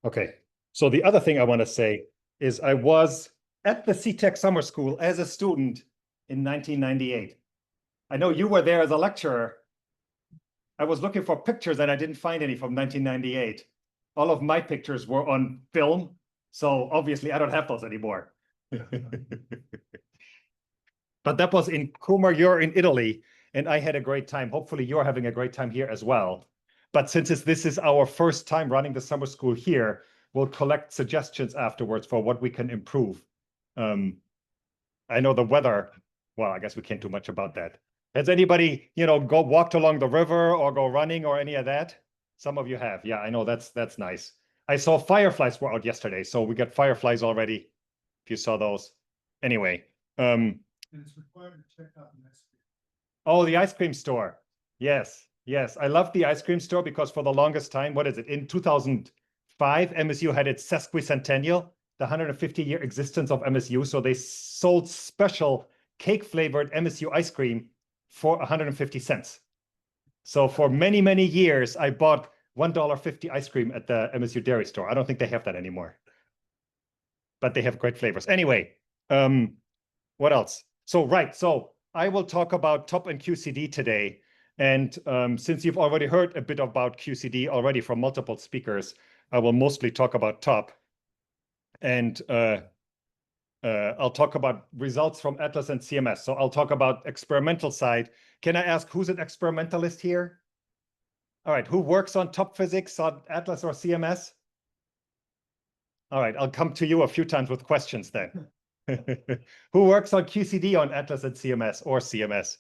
Okay. So the other thing I want to say is I was at the CTEQ summer school as a student in 1998. I know you were there as a lecturer. I was looking for pictures and I didn't find any from 1998. All of my pictures were on film. So obviously I don't have those anymore. But that was in Como, you're in Italy, and I had a great time. Hopefully you're having a great time here as well. But since this is our first time running the summer school here, we'll collect suggestions afterwards for what we can improve. I know the weather, well, I guess we can't do much about that. Has anybody, go walked along the river or go running or any of that? Some of you have. Yeah, I know that's nice. I saw fireflies were out yesterday, so we got fireflies already, if you saw those. Anyway. And it's required to check out the ice cream. Oh, the ice cream store. Yes, yes. I love the ice cream store because for the longest time, what is it? In 2005, MSU had its sesquicentennial, the 150-year existence of MSU. So they sold special cake-flavored MSU ice cream for 150 cents. So for many, many years, I bought $1.50 ice cream at the MSU dairy store. I don't think they have that anymore. But they have great flavors. Anyway, what else? So I will talk about TOP and QCD today. And since you've already heard a bit about QCD already from multiple speakers, I will mostly talk about TOP. And I'll talk about results from Atlas and CMS. So I'll talk about experimental side. Can I ask who's an experimentalist here? All right, who works on TOP physics on Atlas or CMS? All right, I'll come to you a few times with questions then. Who works on QCD on Atlas and CMS or CMS?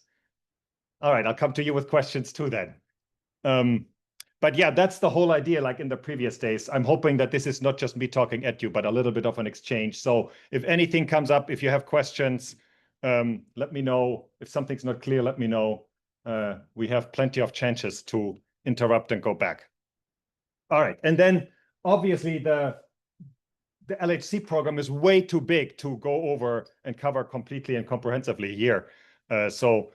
All right, I'll come to you with questions too then. But yeah, that's the whole idea, like in the previous days. I'm hoping that this is not just me talking at you, but a little bit of an exchange. So if anything comes up, if you have questions, let me know. If something's not clear, let me know. We have plenty of chances to interrupt and go back. All right, and then obviously the LHC program is way too big to go over and cover completely and comprehensively here. So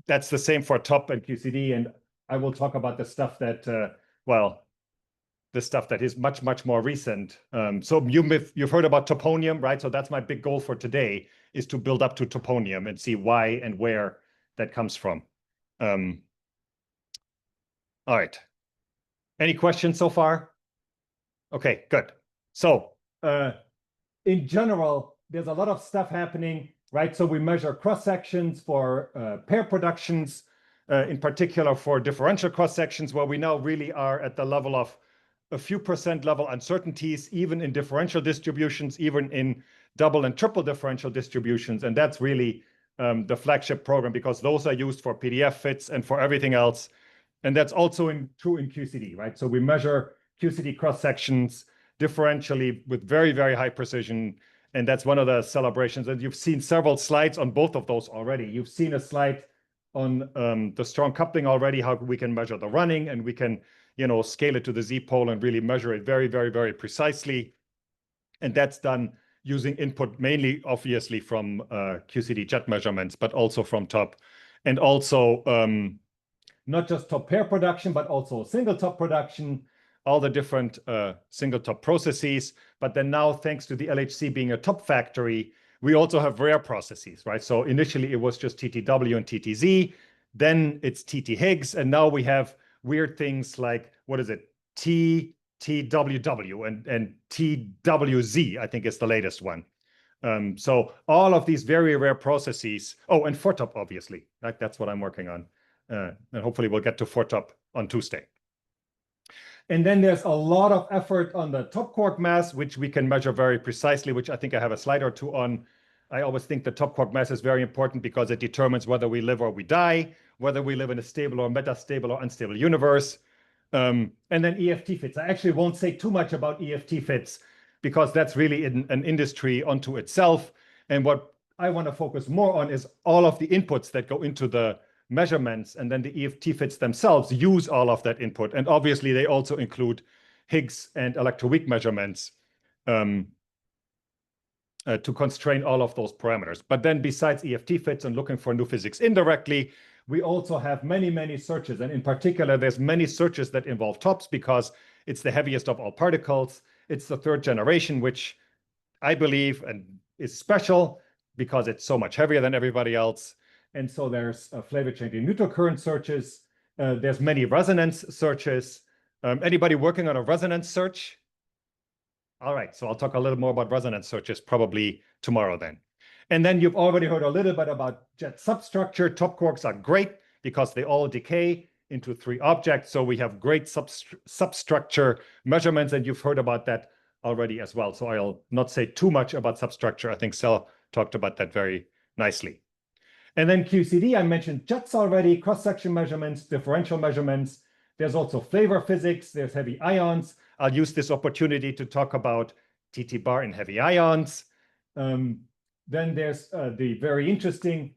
that's the same for TOP and QCD. And I will talk about the stuff that, the stuff that is much, much more recent. So you've heard about toponium, right? So that's my big goal for today, is to build up to toponium and see why and where that comes from. All right. Any questions so far? Okay, good. So in general, there's a lot of stuff happening, right? So we measure cross-sections for pair productions, in particular for differential cross-sections, where we now really are at the level of a few % level uncertainties, even in differential distributions, even in double and triple differential distributions. And that's really the flagship program, because those are used for PDF fits and for everything else. And that's also true in QCD, right? So we measure QCD cross-sections differentially with very, very high precision. And that's one of the celebrations. And you've seen several slides on both of those already. You've seen a slide on the strong coupling already, how we can measure the running, and we can, scale it to the Z-pole and really measure it very, very, very precisely. And that's done using input mainly, obviously, from QCD jet measurements, but also from TOP. And also not just top pair production, but also single top production, all the different single top processes. But then now, thanks to the LHC being a top factory, we also have rare processes, right? So initially it was just TTW and TTZ, then it's TT Higgs, and now we have weird things like, what is it? TWW and TWZ, I think is the latest one. So all of these very rare processes, oh, and 4-top, obviously, right? That's what I'm working on. And hopefully we'll get to 4-top on Tuesday. And then there's a lot of effort on the top quark mass, which we can measure very precisely, which I think I have a slide or two on. I always think the top quark mass is very important because it determines whether we live or we die, whether we live in a stable or metastable or unstable universe. And then EFT fits. I actually won't say too much about EFT fits because that's really an industry unto itself. And what I want to focus more on is all of the inputs that go into the measurements, and then the EFT fits themselves use all of that input. And obviously they also include Higgs and electroweak measurements to constrain all of those parameters. But then besides EFT fits and looking for new physics indirectly, we also have many, many searches. And in particular, there's many searches that involve TOPS because It's the heaviest of all particles. It's the third generation, which I believe and is special because it's so much heavier than everybody else. And so there's flavor changing neutral current searches. There's many resonance searches. Anybody working on a resonance search? All right, so I'll talk a little more about resonance searches probably tomorrow then. And then you've already heard a little bit about jet substructure. Top quarks are great because they all decay into 3 objects. So we have great substructure measurements, and you've heard about that already as well. So I'll not say too much about substructure. I think Sel talked about that very nicely. And then QCD, I mentioned jets already, cross-section measurements, differential measurements. There's also flavor physics. There's heavy ions. I'll use this opportunity to talk about TT bar in heavy ions. Then there's the very interesting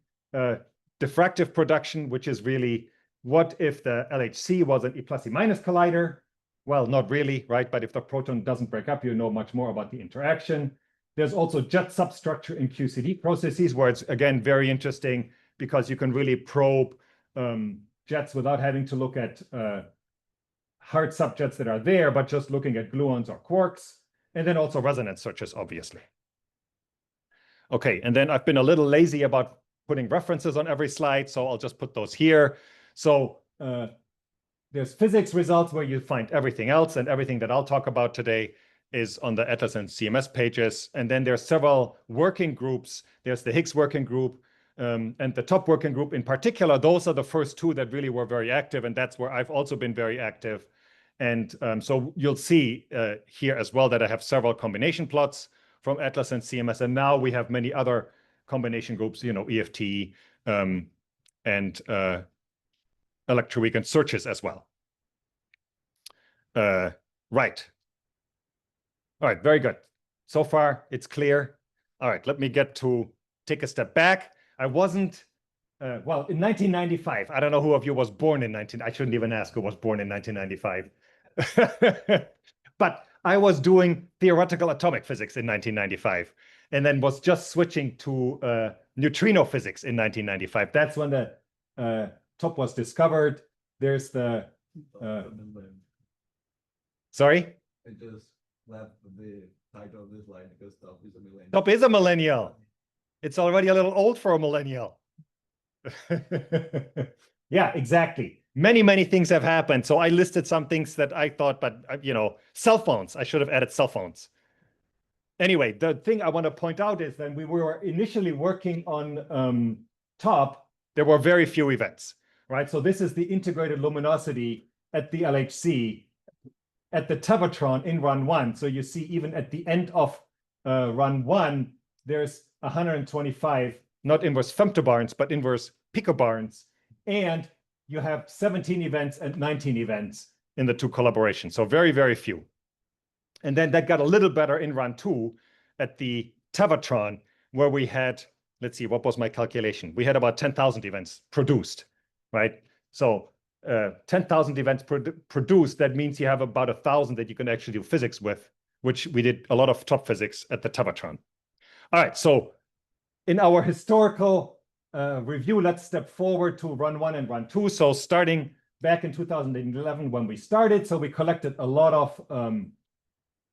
diffractive production, which is really what if the LHC was an E plus E minus collider? Well, not really, right? But if the proton doesn't break up, you know much more about the interaction. There's also jet substructure in QCD processes, where it's, again, very interesting because you can really probe jets without having to look at hard subjets that are there, but just looking at gluons or quarks. And then also resonance searches, obviously. Okay, and then I've been a little lazy about putting references on every slide, so I'll just put those here. So there's physics results where you find everything else, and everything that I'll talk about today is on the Atlas and CMS pages. And then there's several working groups. There's the Higgs working group and the top working group in particular. Those are the first 2 that really were very active, and that's where I've also been very active. And so you'll see here as well that I have several combination plots from Atlas and CMS. And now we have many other combination groups, you know, EFT and electroweak searches as well. Right. All right, very good. So far, it's clear. All right, let me take a step back. I wasn't, well, in 1995, I don't know who of you was born in I shouldn't even ask who was born in 1995. But I was doing theoretical atomic physics in 1995, and then was just switching to neutrino physics in 1995. That's when the top was discovered. There's the, sorry? I just left the title of this slide because top is a millennial. Top is a millennial. It's already a little old for a millennial. Yeah, exactly. Many, many things have happened. So I listed some things that I thought, but you know, cell phones. I should have added cell phones. Anyway, the thing I want to point out is that we were initially working on top. There were very few events, right? So this is the integrated luminosity at the LHC at the tevatron in run 1. So you see even at the end of run 1, there's 125, not inverse femtobarns, but inverse picobarns. And you have 17 events and 19 events in the 2 collaborations. So very, very few. And then that got a little better in run 2 at the tevatron, where we had, let's see, what was my calculation? We had about 10,000 events produced, right? So 10,000 events produced, that means you have about 1,000 that you can actually do physics with, which we did a lot of top physics at the tevatron. All right, so in our historical review, let's step forward to run 1 and run 2. So starting back in 2011 when we started, so we collected a lot of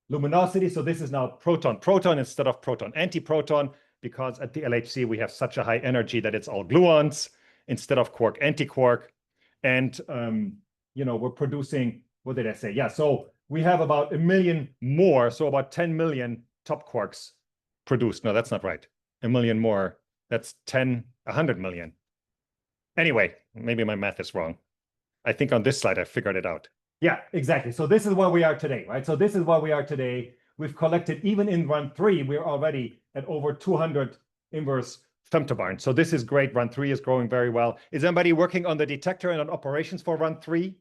luminosity. So this is now proton-proton instead of proton-antiproton, because at the LHC we have such a high energy that it's all gluons instead of quark-antiquark. And you know, we're producing, what did I say? Yeah, so we have about 1 million more, so about 10 million top quarks produced. No, that's not right. 1 million more. That's 100 million. Anyway, maybe my math is wrong. I think on this slide I figured it out. Yeah, exactly. So this is where we are today, right? So this is where we are today. We've collected, even in run 3, we're already at over 200 inverse femtobarns. So this is great. Run 3 is growing very well. Is anybody working on the detector and on operations for run 3?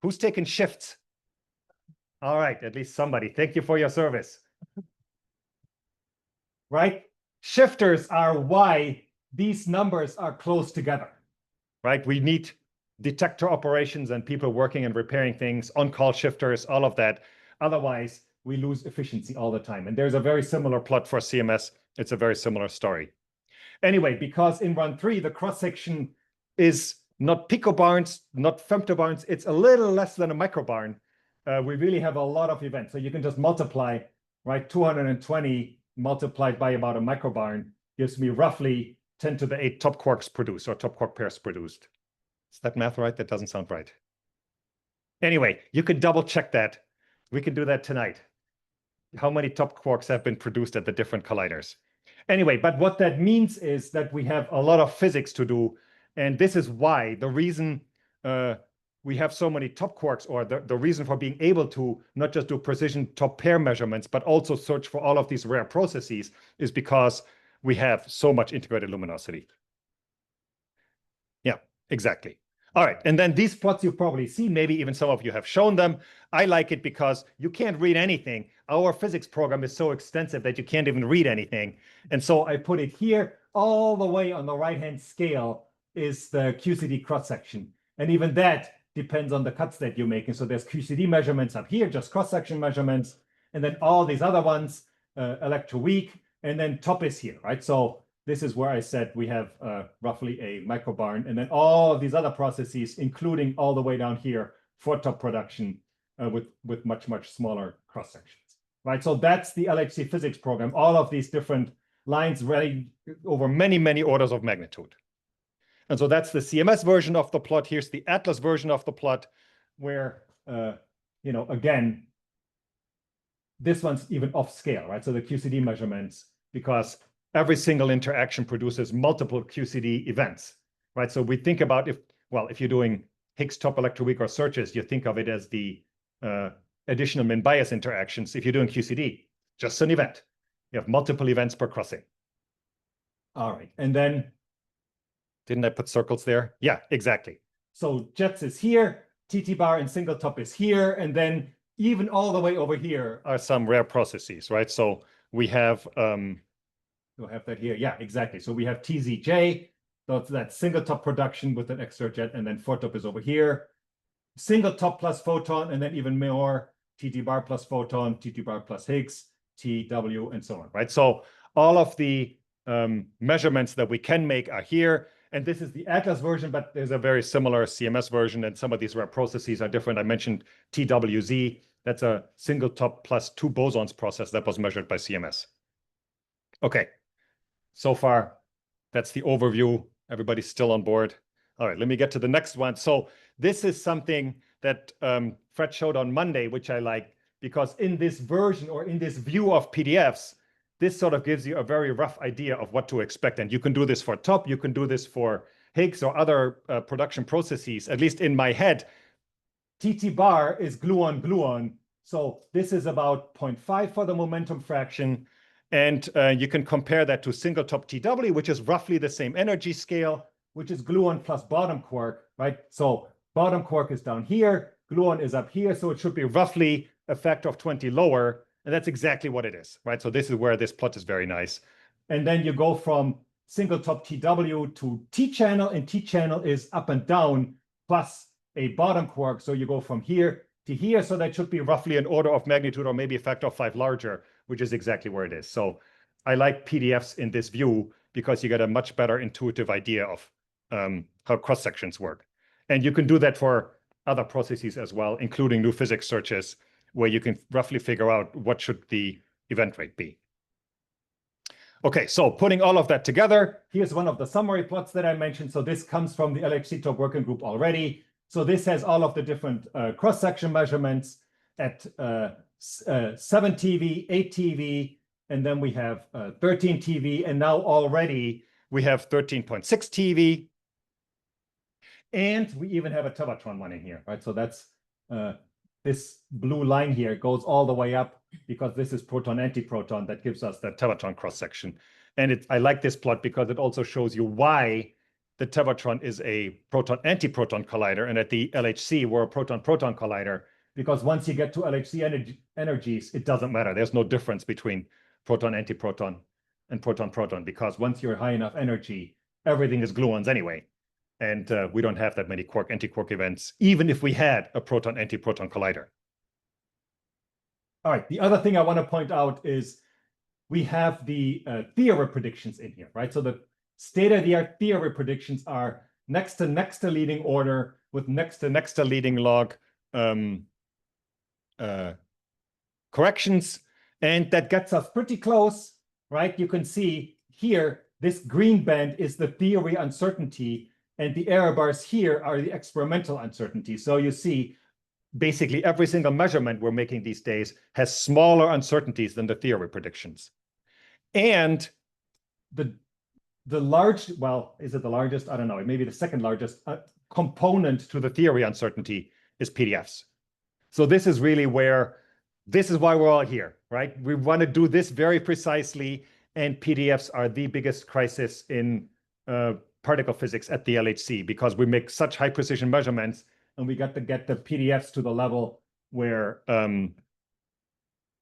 Who's taking shifts? All right, at least somebody. Thank you for your service. Right? Shifters are why these numbers are close together, right? We need detector operations and people working and repairing things, on-call shifters, all of that. Otherwise, we lose efficiency all the time. And there's a very similar plot for CMS. It's a very similar story. Anyway, because in run 3, the cross-section is not picobarns, not femtobarns, it's a little less than a microbarn. we really have a lot of events. So you can just multiply, right? 220 multiplied by about a microbarn gives me roughly 10 to the 8 top quarks produced, or top quark pairs produced. Is that math right? That doesn't sound right. Anyway, you can double check that. We can do that tonight. How many top quarks have been produced at the different colliders? Anyway, but what that means is that we have a lot of physics to do. And this is why the reason we have so many top quarks, or the reason for being able to not just do precision top pair measurements, but also search for all of these rare processes, is because we have so much integrated luminosity. Yeah, exactly. All right, and then these plots you've probably seen, maybe even some of you have shown them. I like it because you can't read anything. Our physics program is so extensive that you can't even read anything. And so I put it here. All the way on the right-hand scale is the QCD cross-section. And even that depends on the cuts that you're making. So there's QCD measurements up here, just cross-section measurements. And then all these other ones, electroweak, and then top is here, right? So this is where I said we have roughly a microbarn, and then all of these other processes, including all the way down here for top production with much, much smaller cross sections, right? So that's the LHC physics program. All of these different lines really over many, many orders of magnitude. And so that's the CMS version of the plot. Here's the Atlas version of the plot, where, again, this one's even off scale, right? So the QCD measurements, because every single interaction produces multiple QCD events, right? So we think about if you're doing Higgs top electroweak or searches, you think of it as the additional min bias interactions. If you're doing QCD, just an event. You have multiple events per crossing. All right, and then, didn't I put circles there? Yeah, exactly. So jets is here, TT bar and single top is here, and then even all the way over here are some rare processes, right? So we have we'll have that here. Yeah, exactly. So we have TZJ, so that's single top production with an extra jet, and then photop is over here. Single top plus photon, and then even more TT bar plus photon, TT bar plus Higgs, TW, and so on, right? So all of the measurements that we can make are here. And this is the Atlas version, but there's a very similar CMS version, and some of these rare processes are different. I mentioned TWZ. That's a single top plus 2 bosons process that was measured by CMS. Okay. So far, that's the overview. Everybody's still on board. All right, let me get to the next one. So this is something that Fred showed on Monday, which I like, because in this version, or in this view of PDFs, this sort of gives you a very rough idea of what to expect. And you can do this for top, you can do this for Higgs or other production processes. At least in my head, TT bar is gluon. So this is about 0.5 for the momentum fraction. And you can compare that to single top TW, which is roughly the same energy scale, which is gluon plus bottom quark, right? So bottom quark is down here, gluon is up here, so it should be roughly a factor of 20 lower, and that's exactly what it is, right? So this is where this plot is very nice. And then you go from single top TW to T-channel, and T-channel is up and down plus a bottom quark, so you go from here to here, so that should be roughly an order of magnitude or maybe a factor of 5 larger, which is exactly where it is. So I like PDFs in this view because you get a much better intuitive idea of how cross-sections work. And you can do that for other processes as well, including new physics searches, where you can roughly figure out what should the event rate be. Okay, so putting all of that together, here's one of the summary plots that I mentioned. So this comes from the LHC top working group already. So this has all of the different cross-section measurements at 7 TV, 8 TV, and then we have 13 TV, and now already we have 13.6 TV. And we even have a tevatron one in here, right? So that's this blue line here goes all the way up because this is proton-antiproton that gives us that tevatron cross-section. And I like this plot because it also shows you why the tevatron is a proton-antiproton collider, and at the LHC, we're a proton-proton collider, because once you get to LHC energies, it doesn't matter. There's no difference between proton-antiproton and proton-proton, because once you're high enough energy, everything is gluons anyway. And we don't have that many quark-antiquark events, even if we had a proton-antiproton collider. All right, the other thing I want to point out is we have the theory predictions in here, right? So the state-of-the-art theory predictions are next to leading order with next to leading log corrections. And that gets us pretty close, right? You can see here, this green band is the theory uncertainty, and the error bars here are the experimental uncertainty. So you see, basically every single measurement we're making these days has smaller uncertainties than the theory predictions. And the large, well, is it the largest? I don't know, it may be the second largest component to the theory uncertainty is PDFs. So this is really where, this is why we're all here, right? We want to do this very precisely, and PDFs are the biggest crisis in particle physics at the LHC, because we make such high precision measurements, and we got to get the PDFs to the level where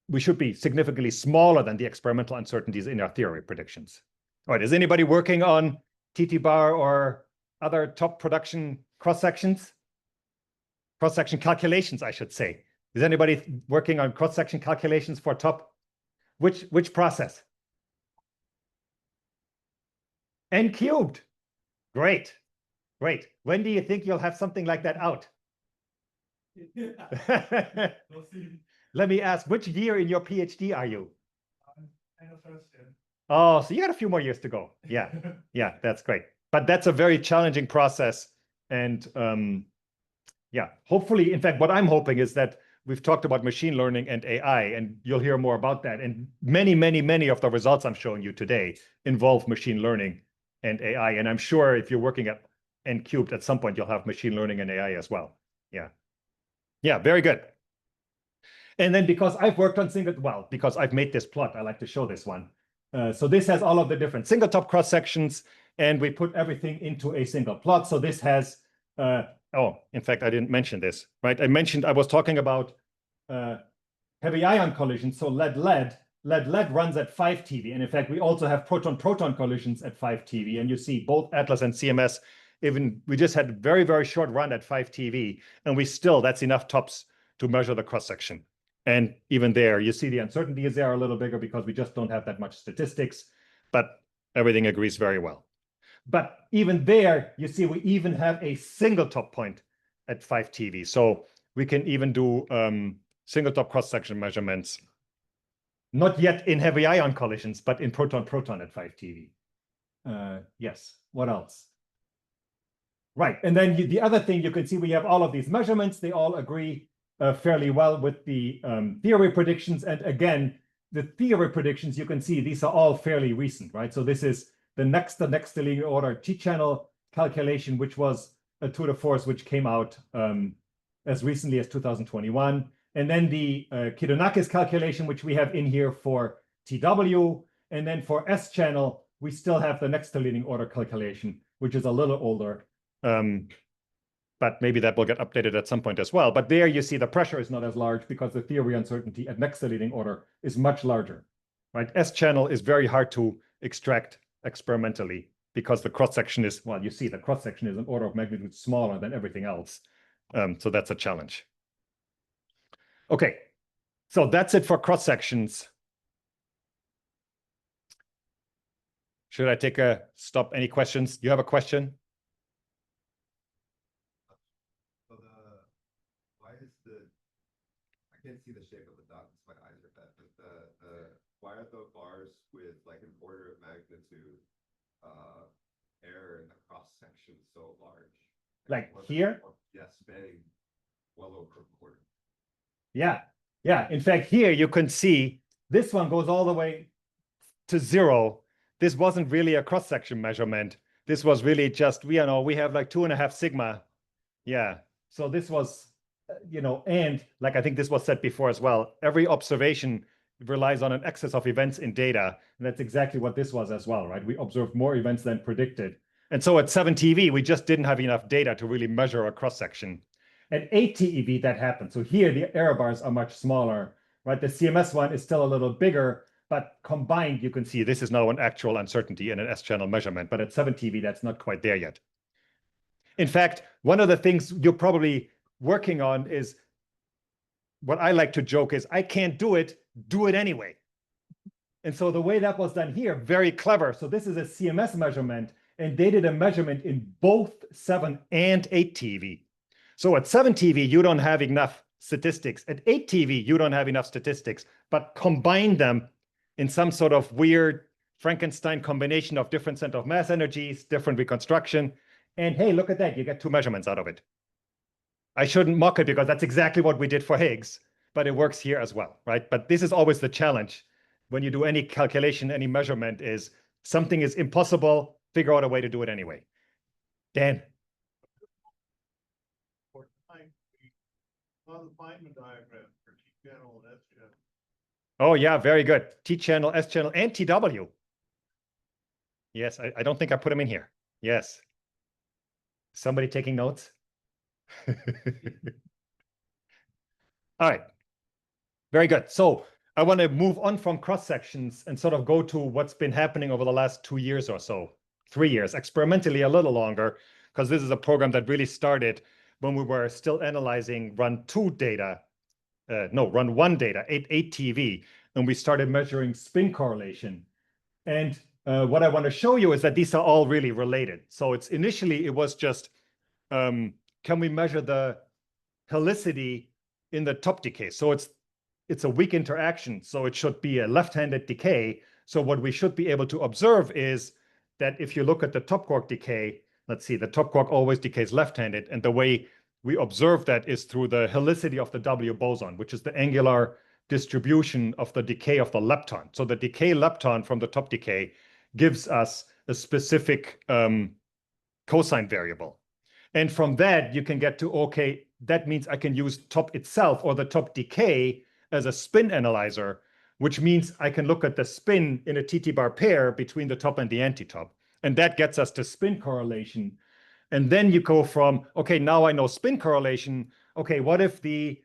we should be significantly smaller than the experimental uncertainties in our theory predictions. All right, is anybody working on TT bar or other top production cross-sections? Cross-section calculations, I should say. Is anybody working on cross-section calculations for top? Which process? N cubed. Great, great. When do you think you'll have something like that out? Let me ask, which year in your PhD are you? Oh, so you got a few more years to go. Yeah, yeah, that's great. But that's a very challenging process. And yeah, hopefully, in fact, what I'm hoping is that we've talked about machine learning and AI, and you'll hear more about that. And many, many, many of the results I'm showing you today involve machine learning and AI. And I'm sure if you're working at N cubed, at some point, you'll have machine learning and AI as well. Yeah. Yeah, very good. And then because I've worked on because I've made this plot, I like to show this one. So this has all of the different single top cross sections, and we put everything into a single plot. So this has, oh, in fact, I didn't mention this, right? I was talking about heavy ion collisions. So lead runs at 5 TeV. And in fact, we also have proton-proton collisions at 5 TeV. And you see both ATLAS and CMS, we just had a very, very short run at 5 TeV. And that's enough tops to measure the cross-section. And even there, you see the uncertainty is there a little bigger because we just don't have that much statistics, but everything agrees very well. But even there, you see, we even have a single top point at 5 TeV. So we can even do single top cross-section measurements, not yet in heavy ion collisions, but in proton-proton at 5 TeV. Yes, what else? Right, and then the other thing you can see, we have all of these measurements. They all agree fairly well with the theory predictions. And again, the theory predictions, you can see these are all fairly recent, right? So this is the next linear order T-channel calculation, which was a tour de force, which came out as recently as 2021. And then the Kidonakis calculation, which we have in here for TW. And then for S-channel, we still have the next linear order calculation, which is a little older. But maybe that will get updated at some point as well. But there you see the pressure is not as large because the theory uncertainty at next leading order is much larger, right? S-channel is very hard to extract experimentally because the cross-section is, well, you see the cross-section is an order of magnitude smaller than everything else. So that's a challenge. Okay, so that's it for cross-sections. Should I take a stop? Any questions? You have a question? I can't see the shape of the dot because my eyes are bad, but why are the bars with like an order of magnitude error in the cross section so large? Like here? Yes, spanning well over a quarter. Yeah, yeah. In fact, here you can see this one goes all the way to 0. This wasn't really a cross-section measurement. This was really just, we have like 2.5 sigma. Yeah, so this was, and like I think this was said before as well, every observation relies on an excess of events in data. And that's exactly what this was as well, right? We observed more events than predicted. And so at 7 TeV, we just didn't have enough data to really measure a cross-section. At 8 TeV, that happened. So here, the error bars are much smaller, right? The CMS one is still a little bigger, but combined, you can see this is now an actual uncertainty in an S-channel measurement. But at 7 TeV, that's not quite there yet. In fact, one of the things you're probably working on is what I like to joke is, I can't do it anyway. And so the way that was done here, very clever. So this is a CMS measurement, and they did a measurement in both 7 and 8 TeV. So at 7 TeV, you don't have enough statistics. At 8 TV, you don't have enough statistics, but combine them in some sort of weird Frankenstein combination of different center of mass energies, different reconstruction. And hey, look at that, you get two measurements out of it. I shouldn't mock it because that's exactly what we did for Higgs, but it works here as well, right? But this is always the challenge when you do any calculation, any measurement is something is impossible, figure out a way to do it anyway. Dan. On the Feynman diagram for T-channel and S-channel. Oh yeah, very good. T-channel, S-channel, and TW. Yes, I don't think I put them in here. Yes. Somebody taking notes? All right. Very good. So I want to move on from cross sections and sort of go to what's been happening over the last 2 years or so, 3 years, experimentally a little longer, because this is a program that really started when we were still analyzing run 2 data, run 1 data, 8 TV, and we started measuring spin correlation. And what I want to show you is that these are all really related. So it's initially, it was just, can we measure the helicity in the top decay? So it's a weak interaction, so it should be a left-handed decay. So what we should be able to observe is that if you look at the top quark decay, let's see, the top quark always decays left-handed, and the way we observe that is through the helicity of the W boson, which is the angular distribution of the decay of the lepton. So the decay lepton from the top decay gives us a specific cosine variable. And from that, you can get to, okay, that means I can use top itself or the top decay as a spin analyzer, which means I can look at the spin in a TT bar pair between the top and the antitop. And that gets us to spin correlation. And then you go from, okay, now I know spin correlation. Okay, what if the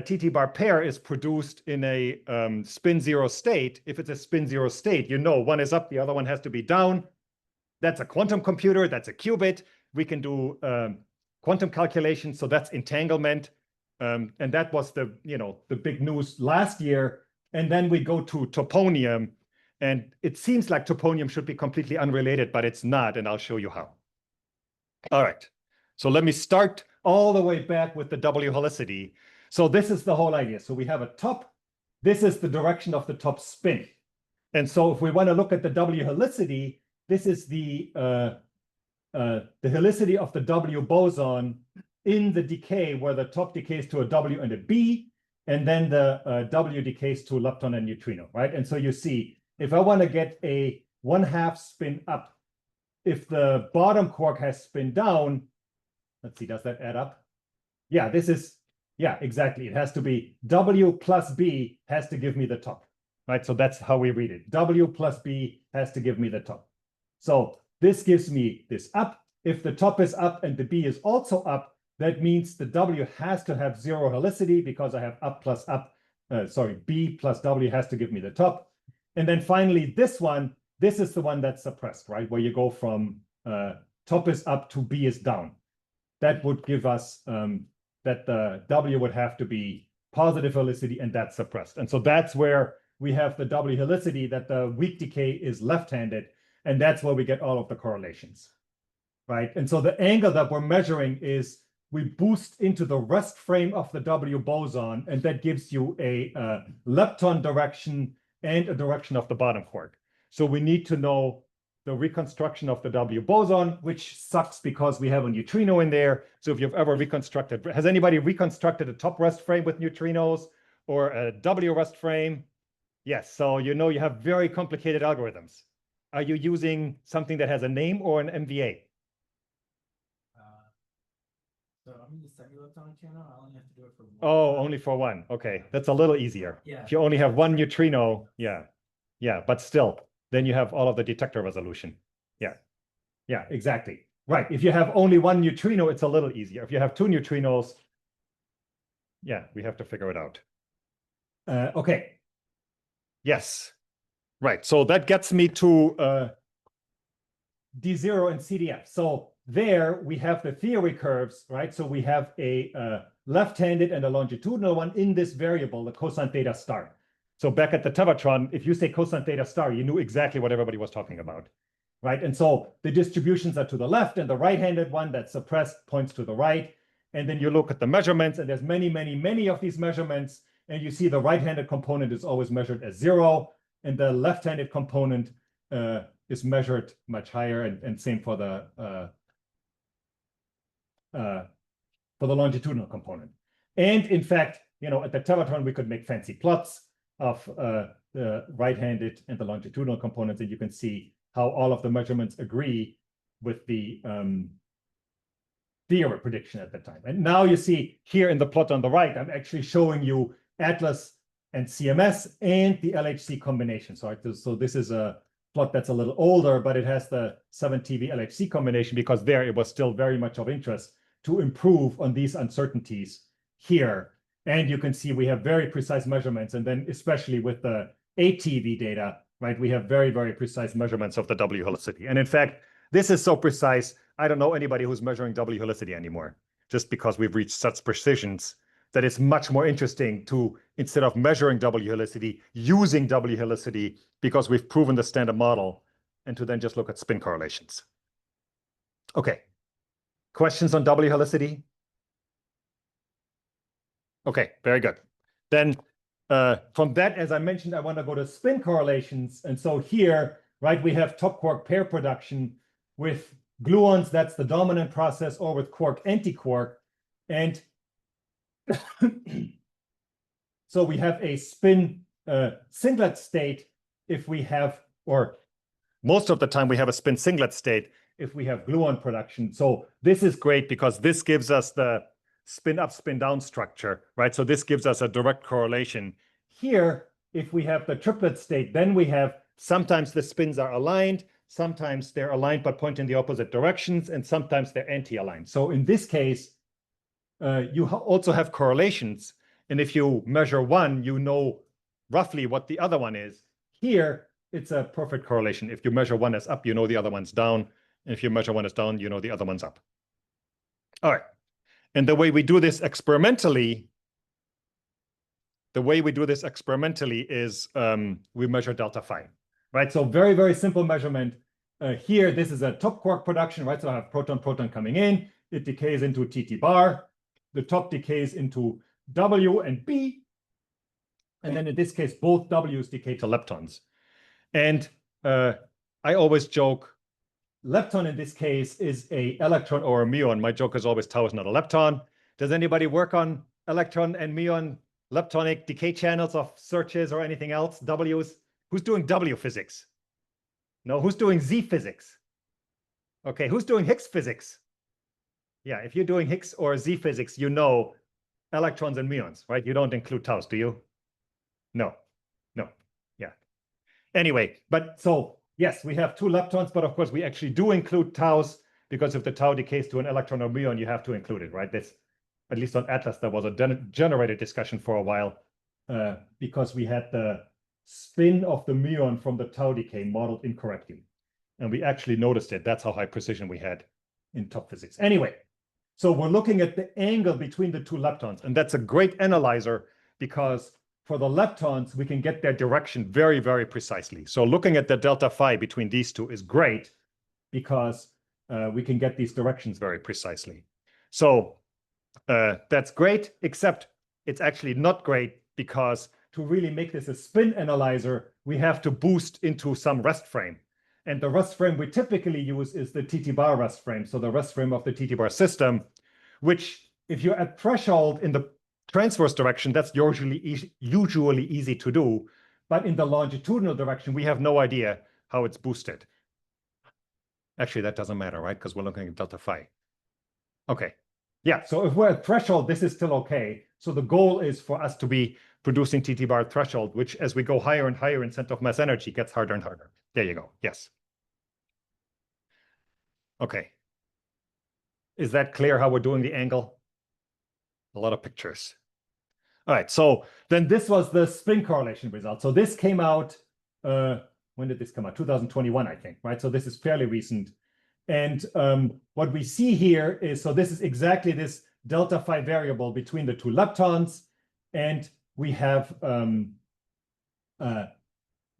TT bar pair is produced in a spin 0 state? If it's a spin 0 state, you know one is up, the other one has to be down. That's a quantum computer, that's a qubit. We can do quantum calculations, so that's entanglement. And that was the big news last year. And then we go to toponium, and it seems like toponium should be completely unrelated, but it's not, and I'll show you how. All right, so let me start all the way back with the W helicity. So this is the whole idea. So we have a top. This is the direction of the top spin. And so if we want to look at the W helicity, this is the helicity of the W boson in the decay where the top decays to a W and a B, and then the W decays to lepton and neutrino, right? And so you see, if I want to get a 1/2 spin up, if the bottom quark has spin down, let's see, does that add up? Yeah, this is, yeah, exactly. It has to be W plus B has to give me the top, right? So that's how we read it. W plus B has to give me the top. So this gives me this up. If the top is up and the B is also up, that means the W has to have 0 helicity because I have up plus up, B plus W has to give me the top. And then finally, this one, this is the one that's suppressed, right? Where you go from top is up to B is down. That would give us that the W would have to be positive helicity, and that's suppressed. And so that's where we have the W helicity, that the weak decay is left-handed, and that's where we get all of the correlations, right? And so the angle that we're measuring is we boost into the rest frame of the W boson, and that gives you a lepton direction and a direction of the bottom quark. So we need to know the reconstruction of the W boson, which sucks because we have a neutrino in there. So if you've ever reconstructed, has anybody reconstructed a top rest frame with neutrinos or a W rest frame? Yes, so you know you have very complicated algorithms. Are you using something that has a name or an MVA? So I'm in the semi-lepton channel. I only have to do it for one. Oh, only for one. Okay, that's a little easier. Yeah. If you only have one neutrino, yeah, but still, then you have all of the detector resolution. Yeah, exactly. Right. If you have only one neutrino, it's a little easier. If you have 2 neutrinos, yeah, we have to figure it out. Okay. Yes. Right. So that gets me to D0 and CDF. So there we have the theory curves, right? So we have a left-handed and a longitudinal one in this variable, the cosine theta star. So back at the Tevatron, if you say cosine theta star, you knew exactly what everybody was talking about, right? And so the distributions are to the left, and the right-handed one that's suppressed points to the right. And then you look at the measurements, and there's many, many, many of these measurements. And you see the right-handed component is always measured as 0, and the left-handed component is measured much higher, and same for the longitudinal component. And in fact, at the Tevatron, we could make fancy plots of the right-handed and the longitudinal components, and you can see how all of the measurements agree with the theory prediction at the time. And now you see here in the plot on the right, I'm actually showing you Atlas and CMS and the LHC combination. So this is a plot that's a little older, but it has the 7TV LHC combination because there it was still very much of interest to improve on these uncertainties here. And you can see we have very precise measurements. And then especially with the ATV data, right, we have very, very precise measurements of the W helicity. And in fact, this is so precise, I don't know anybody who's measuring W helicity anymore, just because we've reached such precisions that it's much more interesting to, instead of measuring W helicity, using W helicity because we've proven the standard model, and to then just look at spin correlations. Okay, questions on W helicity? Okay, very good. Then from that, as I mentioned, I want to go to spin correlations. And so here, right, we have top quark pair production with gluons, that's the dominant process, or with quark antiquark. And so we have a spin singlet state if we have, or most of the time we have a spin singlet state if we have gluon production. So this is great because this gives us the spin up, spin down structure, right? So this gives us a direct correlation. Here, if we have the triplet state, then we have sometimes the spins are aligned, sometimes they're aligned but point in the opposite directions, and sometimes they're anti-aligned. So in this case, you also have correlations. And if you measure one, you know roughly what the other one is. Here, it's a perfect correlation. If you measure one as up, you know the other one's down. And if you measure one as down, you know the other one's up. All right. And the way we do this experimentally, is we measure delta phi, right? So very, very simple measurement. Here, this is a top quark production, right? So I have proton coming in. It decays into TT bar. The top decays into W and B. And then in this case, both W's decay to leptons. And I always joke, lepton in this case is an electron or a muon. My joke is always tau is not a lepton. Does anybody work on electron and muon leptonic decay channels of searches or anything else? W's? Who's doing W physics? No, who's doing Z physics? Okay, who's doing Higgs physics? Yeah, if you're doing Higgs or Z physics, you know electrons and muons, right? You don't include taus, do you? No, yeah. Anyway, but so yes, we have two leptons, but of course we actually do include taus because if the tau decays to an electron or muon, you have to include it, right? This, at least on Atlas, there was a generated discussion for a while because we had the spin of the muon from the tau decay modeled incorrectly. And we actually noticed it. That's how high precision we had in top physics. Anyway, so we're looking at the angle between the two leptons, and that's a great analyzer because for the leptons, we can get their direction very, very precisely. So looking at the delta phi between these two is great because we can get these directions very precisely. So that's great, except it's actually not great because to really make this a spin analyzer, we have to boost into some rest frame. And the rest frame we typically use is the TT bar rest frame. So the rest frame of the TT bar system, which if you're at threshold in the transverse direction, that's usually easy to do. But in the longitudinal direction, we have no idea how it's boosted. Actually, that doesn't matter, right? Because we're looking at delta phi. Okay. Yeah, so if we're at threshold, this is still okay. So the goal is for us to be producing TT bar threshold, which as we go higher and higher in center of mass energy gets harder and harder. There you go. Yes. Okay. Is that clear how we're doing the angle? A lot of pictures. All right, so then this was the spin correlation result. So this came out, when did this come out? 2021, I think, right? So this is fairly recent. And what we see here is, so this is exactly this delta phi variable between the two leptons. And we have,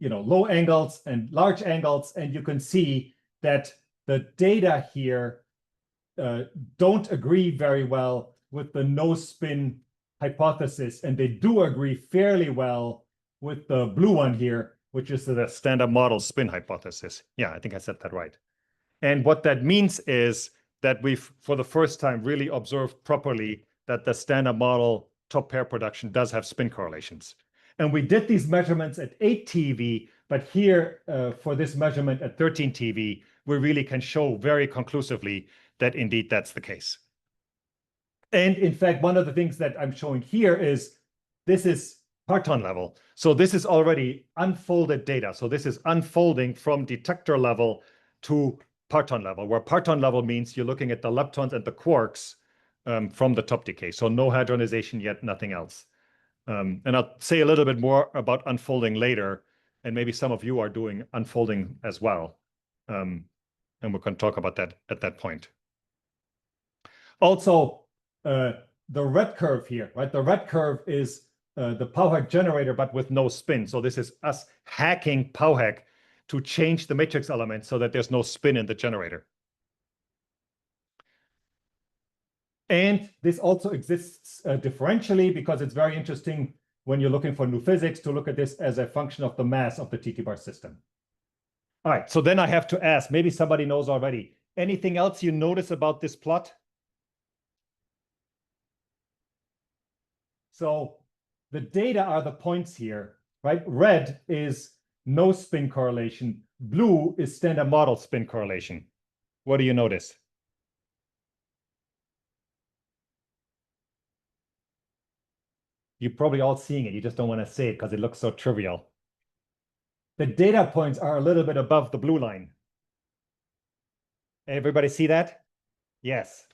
low angles and large angles. And you can see that the data here don't agree very well with the no spin hypothesis, and they do agree fairly well with the blue one here, which is the standard model spin hypothesis. Yeah, I think I said that right. And what that means is that we've, for the first time, really observed properly that the standard model top pair production does have spin correlations. And we did these measurements at 8 TeV, but here for this measurement at 13 TeV, we really can show very conclusively that indeed that's the case. And in fact, one of the things that I'm showing here is this is parton level. So this is already unfolded data. So this is unfolding from detector level to parton level, where parton level means you're looking at the leptons and the quarks from the top decay. So no hadronization yet, nothing else. And I'll say a little bit more about unfolding later, and maybe some of you are doing unfolding as well. And we can talk about that at that point. Also, the red curve here, right? The red curve is the Pauhack generator, but with no spin. So this is us hacking Pauhack to change the matrix element so that there's no spin in the generator. And this also exists differentially, because it's very interesting when you're looking for new physics to look at this as a function of the mass of the TT-bar system. All right, so then I have to ask, maybe somebody knows already, anything else you notice about this plot? So the data are the points here, right? Red is no spin correlation. Blue is standard model spin correlation. What do you notice? You're probably all seeing it. You just don't want to say it because it looks so trivial. The data points are a little bit above the blue line. Everybody see that? Yes.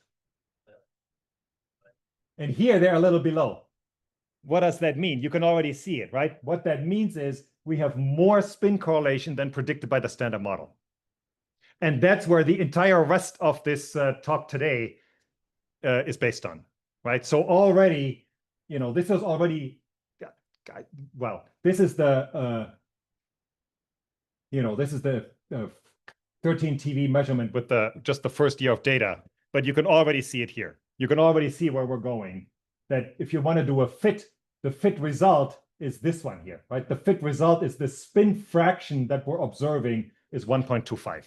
And here they're a little below. What does that mean? You can already see it, right? What that means is we have more spin correlation than predicted by the standard model. And that's where the entire rest of this talk today is based on, right? So already, you know, this is already, well, this is the, you know, this is the 13 TeV measurement with just the first year of data, but you can already see it here. You can already see where we're going, that if you want to do a fit, the fit result is this one here, right? The fit result is the spin fraction that we're observing is 1.25.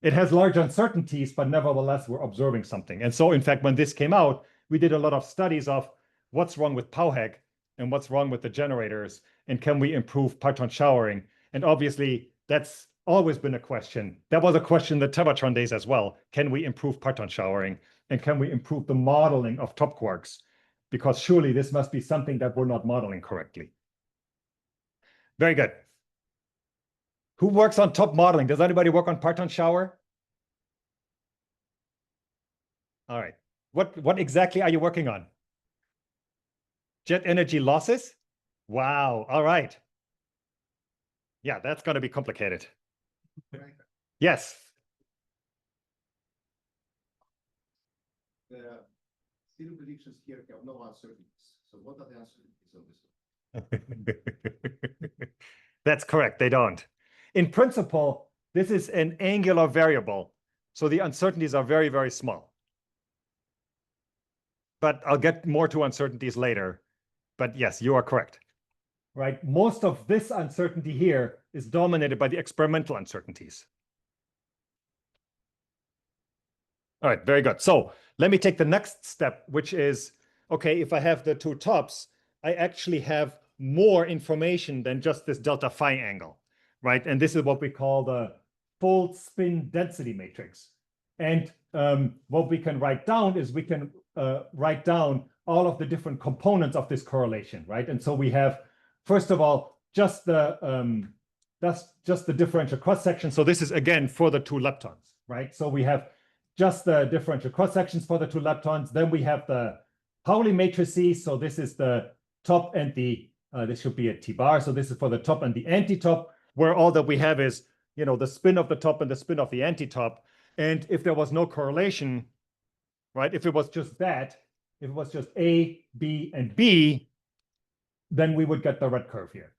It has large uncertainties, but nevertheless, we're observing something. And so, in fact, when this came out, we did a lot of studies of what's wrong with Pauhack and what's wrong with the generators, and can we improve parton showering? And obviously, that's always been a question. That was a question in the Tevatron days as well. Can we improve parton showering? And can we improve the modeling of top quarks? Because surely this must be something that we're not modeling correctly. Very good. Who works on top modeling? Does anybody work on parton shower? All right. What exactly are you working on? Jet energy losses? Wow. All right. Yeah, that's going to be complicated. Yes. The zero predictions here have no uncertainties. So what are the uncertainties of this? That's correct. They don't. In principle, this is an angular variable. So the uncertainties are very, very small. But I'll get more to uncertainties later. But yes, you are correct. Right? Most of this uncertainty here is dominated by the experimental uncertainties. All right, very good. So let me take the next step, which is, okay, if I have the two tops, I actually have more information than just this delta phi angle, right? And this is what we call the full spin density matrix. And what we can write down is we can write down all of the different components of this correlation, right? And so we have, first of all, just the differential cross section. So this is again for the two leptons, right? So we have just the differential cross sections for the two leptons. Then we have the Pauli matrices. So this is the top and the this should be a T-bar. So this is for the top and the anti-top, where all that we have is, you know, the spin of the top and the spin of the anti-top. And if there was no correlation, right? If it was just that, if it was just A, B, and B, then we would get the red curve here,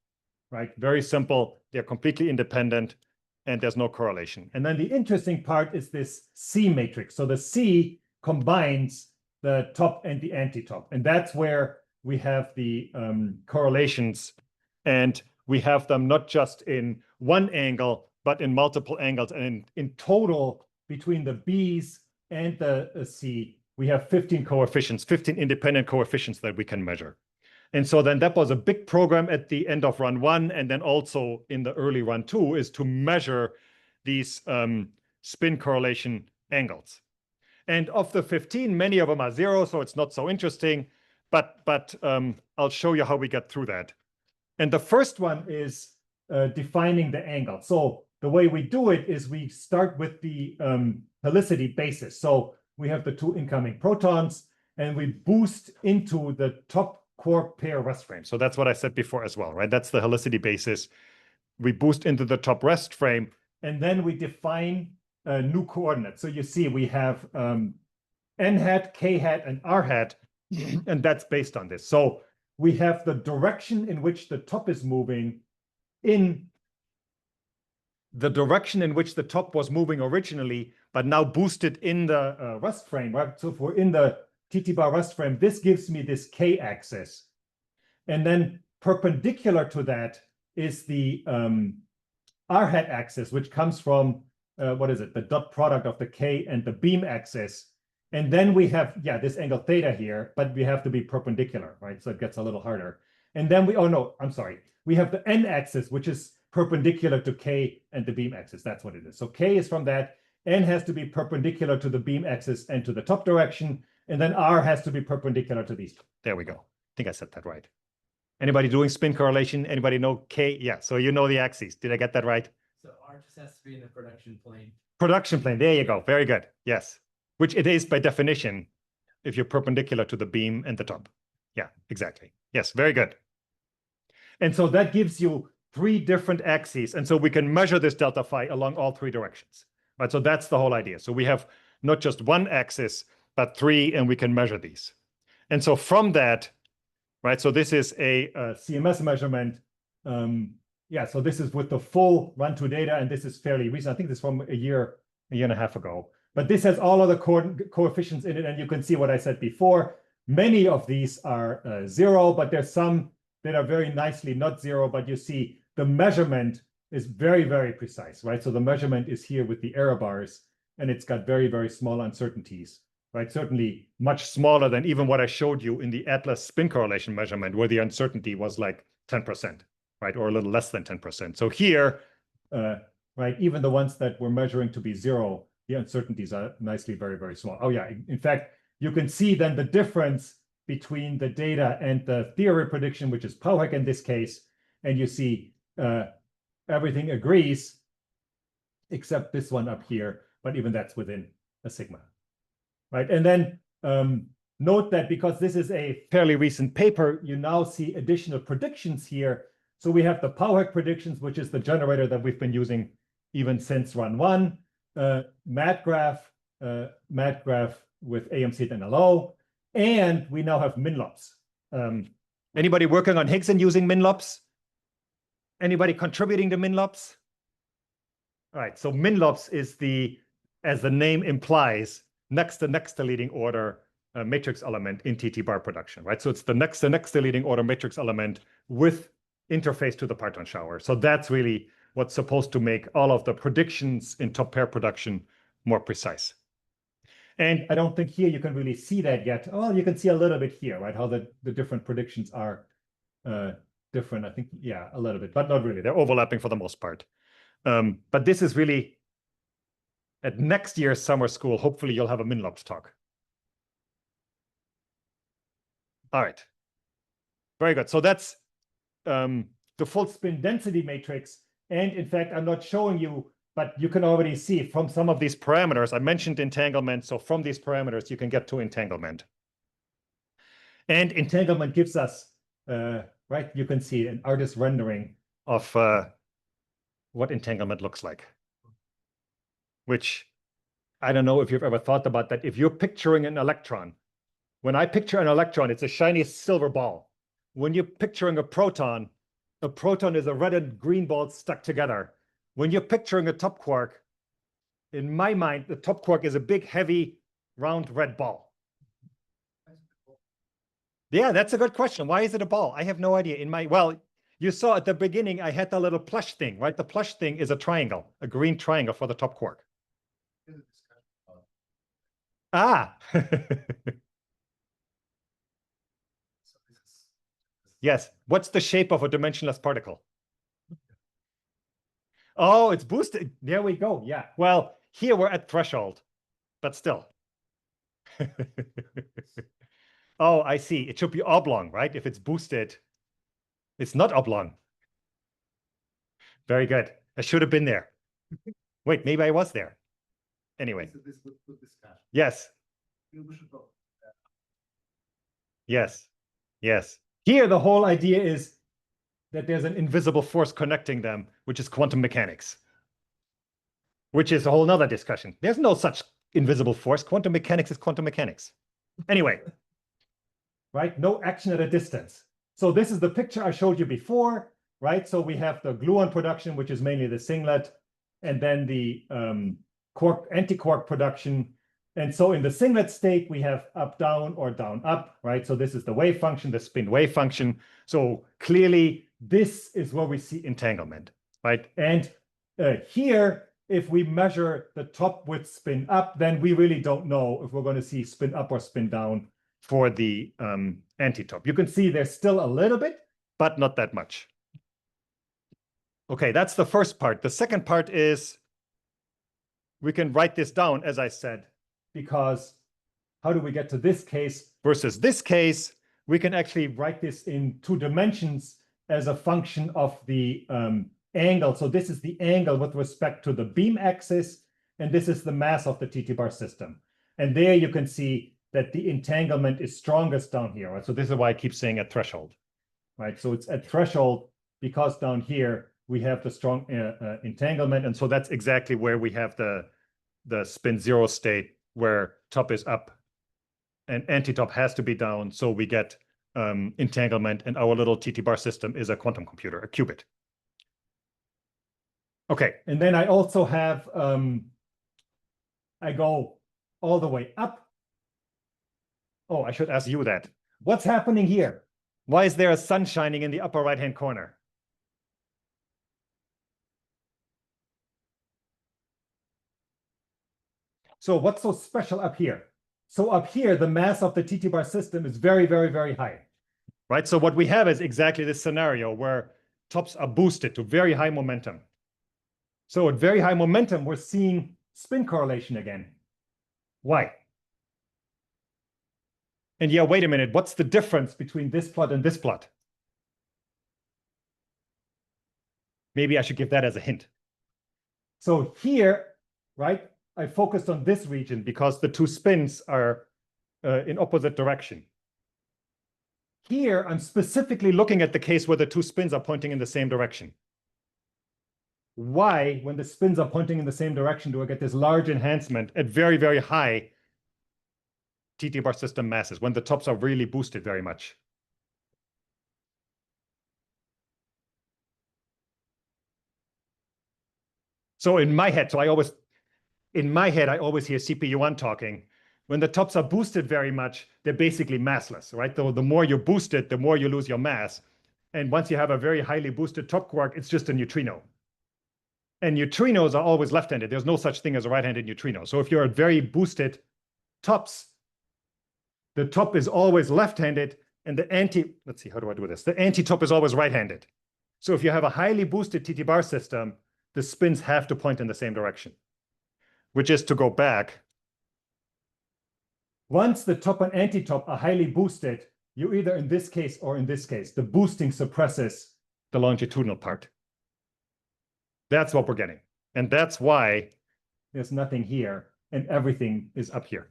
right? Very simple. They're completely independent and there's no correlation. And then the interesting part is this C matrix. So the C combines the top and the anti-top. And that's where we have the correlations, and we have them not just in one angle, but in multiple angles. And in total, between the B's and the C, we have 15 coefficients, 15 independent coefficients that we can measure. And so then that was a big program at the end of run 1, and then also in the early run 2 is to measure these spin correlation angles. And of the 15, many of them are 0, so it's not so interesting, but I'll show you how we get through that. And the first one is defining the angle. So the way we do it is we start with the helicity basis. So we have the 2 incoming protons, and we boost into the top quark pair rest frame. So that's what I said before as well, right? That's the helicity basis. We boost into the top rest frame, and then we define new coordinates. So you see we have n hat, k hat, and r hat, and that's based on this. So we have the direction in which the top is moving in the direction in which the top was moving originally, but now boosted in the rest frame, right? So if we're in the TT bar rest frame, this gives me this k axis. And then perpendicular to that is the r hat axis, which comes from, what is it? The dot product of the k and the beam axis. And then we have, yeah, this angle theta here, but we have to be perpendicular, right? So it gets a little harder. And then we, oh no, I'm sorry. We have the n axis, which is perpendicular to k and the beam axis. That's what it is. So k is from that. N has to be perpendicular to the beam axis and to the top direction. And then r has to be perpendicular to these. There we go. I think I said that right. Anybody doing spin correlation? Anybody know k? Yeah, so you know the axes. Did I get that right? So R just has to be in the production plane. Production plane. There you go. Very good. Yes. Which it is by definition if you're perpendicular to the beam and the top. Yeah, exactly. Yes, very good. And so that gives you 3 different axes. And so we can measure this delta phi along all 3 directions. Right. So that's the whole idea. So we have not just 1 axis, but 3, and we can measure these. And so from that, right, so this is a CMS measurement. Yeah, so this is with the full run 2 data, and this is fairly recent. I think this is from a year and a half ago. But this has all of the coefficients in it, and you can see what I said before. Many of these are 0, but there's some that are very nicely not 0, but you see the measurement is very, very precise, right? So the measurement is here with the error bars, and it's got very, very small uncertainties, right? Certainly much smaller than even what I showed you in the Atlas spin correlation measurement, where the uncertainty was like 10%, right? Or a little less than 10%. So here, right, even the ones that we're measuring to be 0, the uncertainties are nicely very, very small. Oh yeah, in fact, you can see then the difference between the data and the theory prediction, which is POHEC in this case, and you see everything agrees except this one up here, but even that's within a sigma, right? And then note that because this is a fairly recent paper, you now see additional predictions here. So we have the POHEC predictions, which is the generator that we've been using even since run 1, MatGraph with AMC and NLO, and we now have MinLops. Anybody working on Higgs and using MinLops? Anybody contributing to MinLops? All right, so MinLops is the, as the name implies, next to leading order matrix element in TT bar production, right? So it's the next to leading order matrix element with interface to the parton shower. So that's really what's supposed to make all of the predictions in top pair production more precise. And I don't think here you can really see that yet. Oh, you can see a little bit here, right? How the different predictions are different. I think, yeah, a little bit, but not really. They're overlapping for the most part. But this is really, at next year's summer school, hopefully you'll have a MinLops talk. All right. Very good. So that's the full spin density matrix. And in fact, I'm not showing you, but you can already see from some of these parameters, I mentioned entanglement. So from these parameters, you can get to entanglement. And entanglement gives us, right, you can see an artist rendering of what entanglement looks like. Which, I don't know if you've ever thought about that. If you're picturing an electron, when I picture an electron, it's a shiny silver ball. When you're picturing a proton is a red and green ball stuck together. When you're picturing a top quark, in my mind, the top quark is a big, heavy, round red ball. Yeah, that's a good question. Why is it a ball? I have no idea. Well, you saw at the beginning, I had the little plush thing, right? The plush thing is a triangle, a green triangle for the top quark. Ah. Yes. What's the shape of a dimensionless particle? Oh, it's boosted. There we go. Yeah. Well, here we're at threshold, but still. Oh, I see. It should be oblong, right? If it's boosted, it's not oblong. Very good. I should have been there. Wait, maybe I was there. Anyway. This is good discussion. Yes. We should go. Yes. Yes. Here, the whole idea is that there's an invisible force connecting them, which is quantum mechanics, which is a whole nother discussion. There's no such invisible force. Quantum mechanics is quantum mechanics. Anyway, right? No action at a distance. So this is the picture I showed you before, right? So we have the gluon production, which is mainly the singlet, and then the quark, anti-quark production. And so in the singlet state, we have up, down, or down, up, right? So this is the wave function, the spin wave function. So clearly, this is where we see entanglement, right? And here, if we measure the top with spin up, then we really don't know if we're going to see spin up or spin down for the antitop. You can see there's still a little bit, but not that much. Okay, that's the first part. The second part is we can write this down, as I said, because how do we get to this case versus this case? We can actually write this in 2 dimensions as a function of the angle. So this is the angle with respect to the beam axis, and this is the mass of the TT-bar system. And there you can see that the entanglement is strongest down here. Right? So this is why I keep saying at threshold, right? So it's at threshold because down here we have the strong entanglement. And so that's exactly where we have the spin 0 state where top is up and antitop has to be down. So we get entanglement, and our little TT-bar system is a quantum computer, a qubit. Okay, and then I also have, I go all the way up. Oh, I should ask you that. What's happening here? Why is there a sun shining in the upper right-hand corner? So what's so special up here? So up here, the mass of the TT-bar system is very, very, very high, right? So what we have is exactly this scenario where tops are boosted to very high momentum. So at very high momentum, we're seeing spin correlation again. Why? And yeah, wait a minute, what's the difference between this plot and this plot? Maybe I should give that as a hint. So here, right, I focused on this region because the 2 spins are in opposite direction. Here, I'm specifically looking at the case where the 2 spins are pointing in the same direction. Why, when the spins are pointing in the same direction, do I get this large enhancement at very, very high TT-bar system masses when the tops are really boosted very much? So in my head, I always hear CPU1 talking. When the tops are boosted very much, they're basically massless, right? So the more you boost it, the more you lose your mass. And once you have a very highly boosted top quark, it's just a neutrino. And neutrinos are always left-handed. There's no such thing as a right-handed neutrino. So if you're at very boosted tops, the top is always left-handed, and let's see, how do I do this? The anti-top is always right-handed. So if you have a highly boosted TT-bar system, the spins have to point in the same direction, which is to go back. Once the top and anti-top are highly boosted, you either in this case or in this case, the boosting suppresses the longitudinal part. That's what we're getting. And that's why there's nothing here and everything is up here.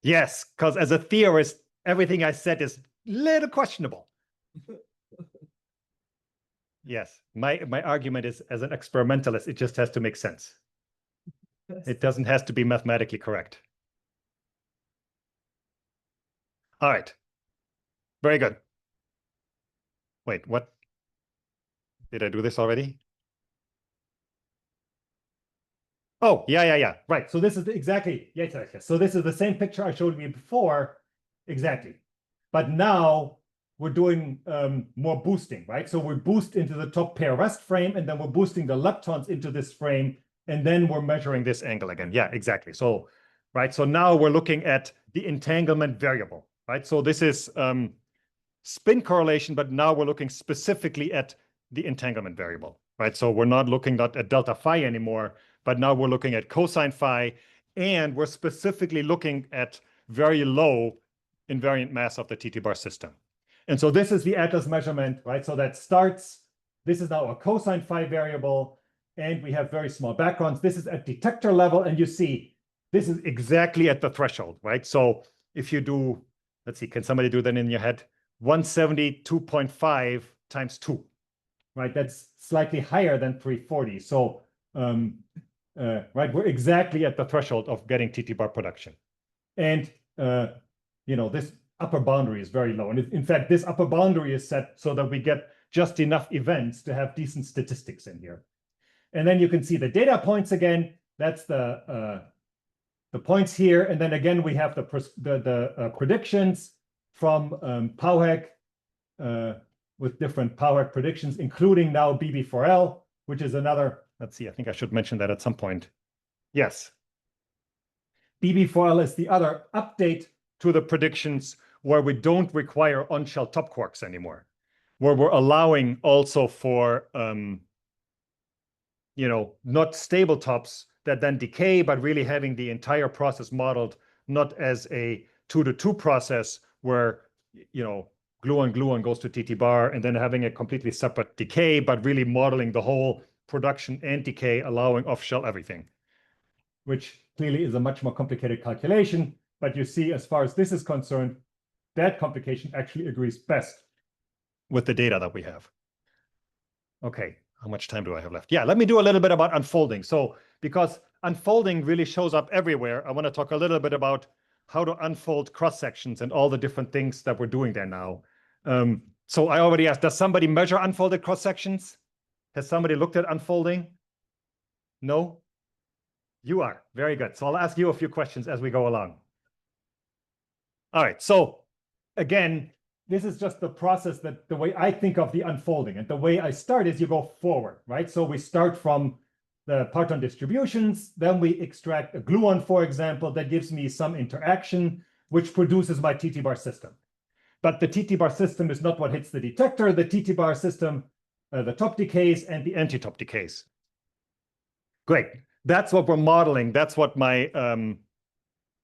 Yes, because as a theorist, everything I said is a little questionable. Yes, my argument is, as an experimentalist, it just has to make sense. It doesn't have to be mathematically correct. All right. Very good. Wait, what? Did I do this already? Oh, yeah. Right. So this is exactly, yes. So this is the same picture I showed you before. Exactly. But now we're doing more boosting, right? So we boost into the top pair rest frame, and then we're boosting the leptons into this frame, and then we're measuring this angle again. Yeah, exactly. So, right. So now we're looking at the entanglement variable, right? So this is spin correlation, but now we're looking specifically at the entanglement variable, right? So we're not looking at delta phi anymore, but now we're looking at cosine phi, and we're specifically looking at very low invariant mass of the TT bar system. And so this is the Atlas measurement, right? So that starts, this is now a cosine phi variable, and we have very small backgrounds. This is at detector level, and you see, this is exactly at the threshold, right? So if you do, let's see, can somebody do that in your head? 172.5 times 2, right? That's slightly higher than 340. So, right, we're exactly at the threshold of getting TT bar production. And, this upper boundary is very low. And in fact, this upper boundary is set so that we get just enough events to have decent statistics in here. And then you can see the data points again. That's the points here. And then again, we have the predictions from POWHEC with different POWHEC predictions, including now BB4L, which is another, let's see, I think I should mention that at some point. Yes. BB4L is the other update to the predictions where we don't require on-shell top quarks anymore, where we're allowing also for, not stable tops that then decay, but really having the entire process modeled not as a 2-to-2 process where, gluon goes to TT bar and then having a completely separate decay, but really modeling the whole production and decay, allowing off-shell everything, which clearly is a much more complicated calculation. But you see, as far as this is concerned, that complication actually agrees best with the data that we have. Okay, how much time do I have left? Yeah, let me do a little bit about unfolding. So because unfolding really shows up everywhere, I want to talk a little bit about how to unfold cross-sections and all the different things that we're doing there now. So I already asked, does somebody measure unfolded cross-sections? Has somebody looked at unfolding? No? You are. Very good. So I'll ask you a few questions as we go along. All right. So again, this is just the process that the way I think of the unfolding. And the way I start is you go forward, right? So we start from the parton distributions, then we extract a gluon, for example, that gives me some interaction, which produces my TT bar system. But the TT bar system is not what hits the detector. The TT bar system, the top decays and the anti-top decays. Great. That's what we're modeling. That's what my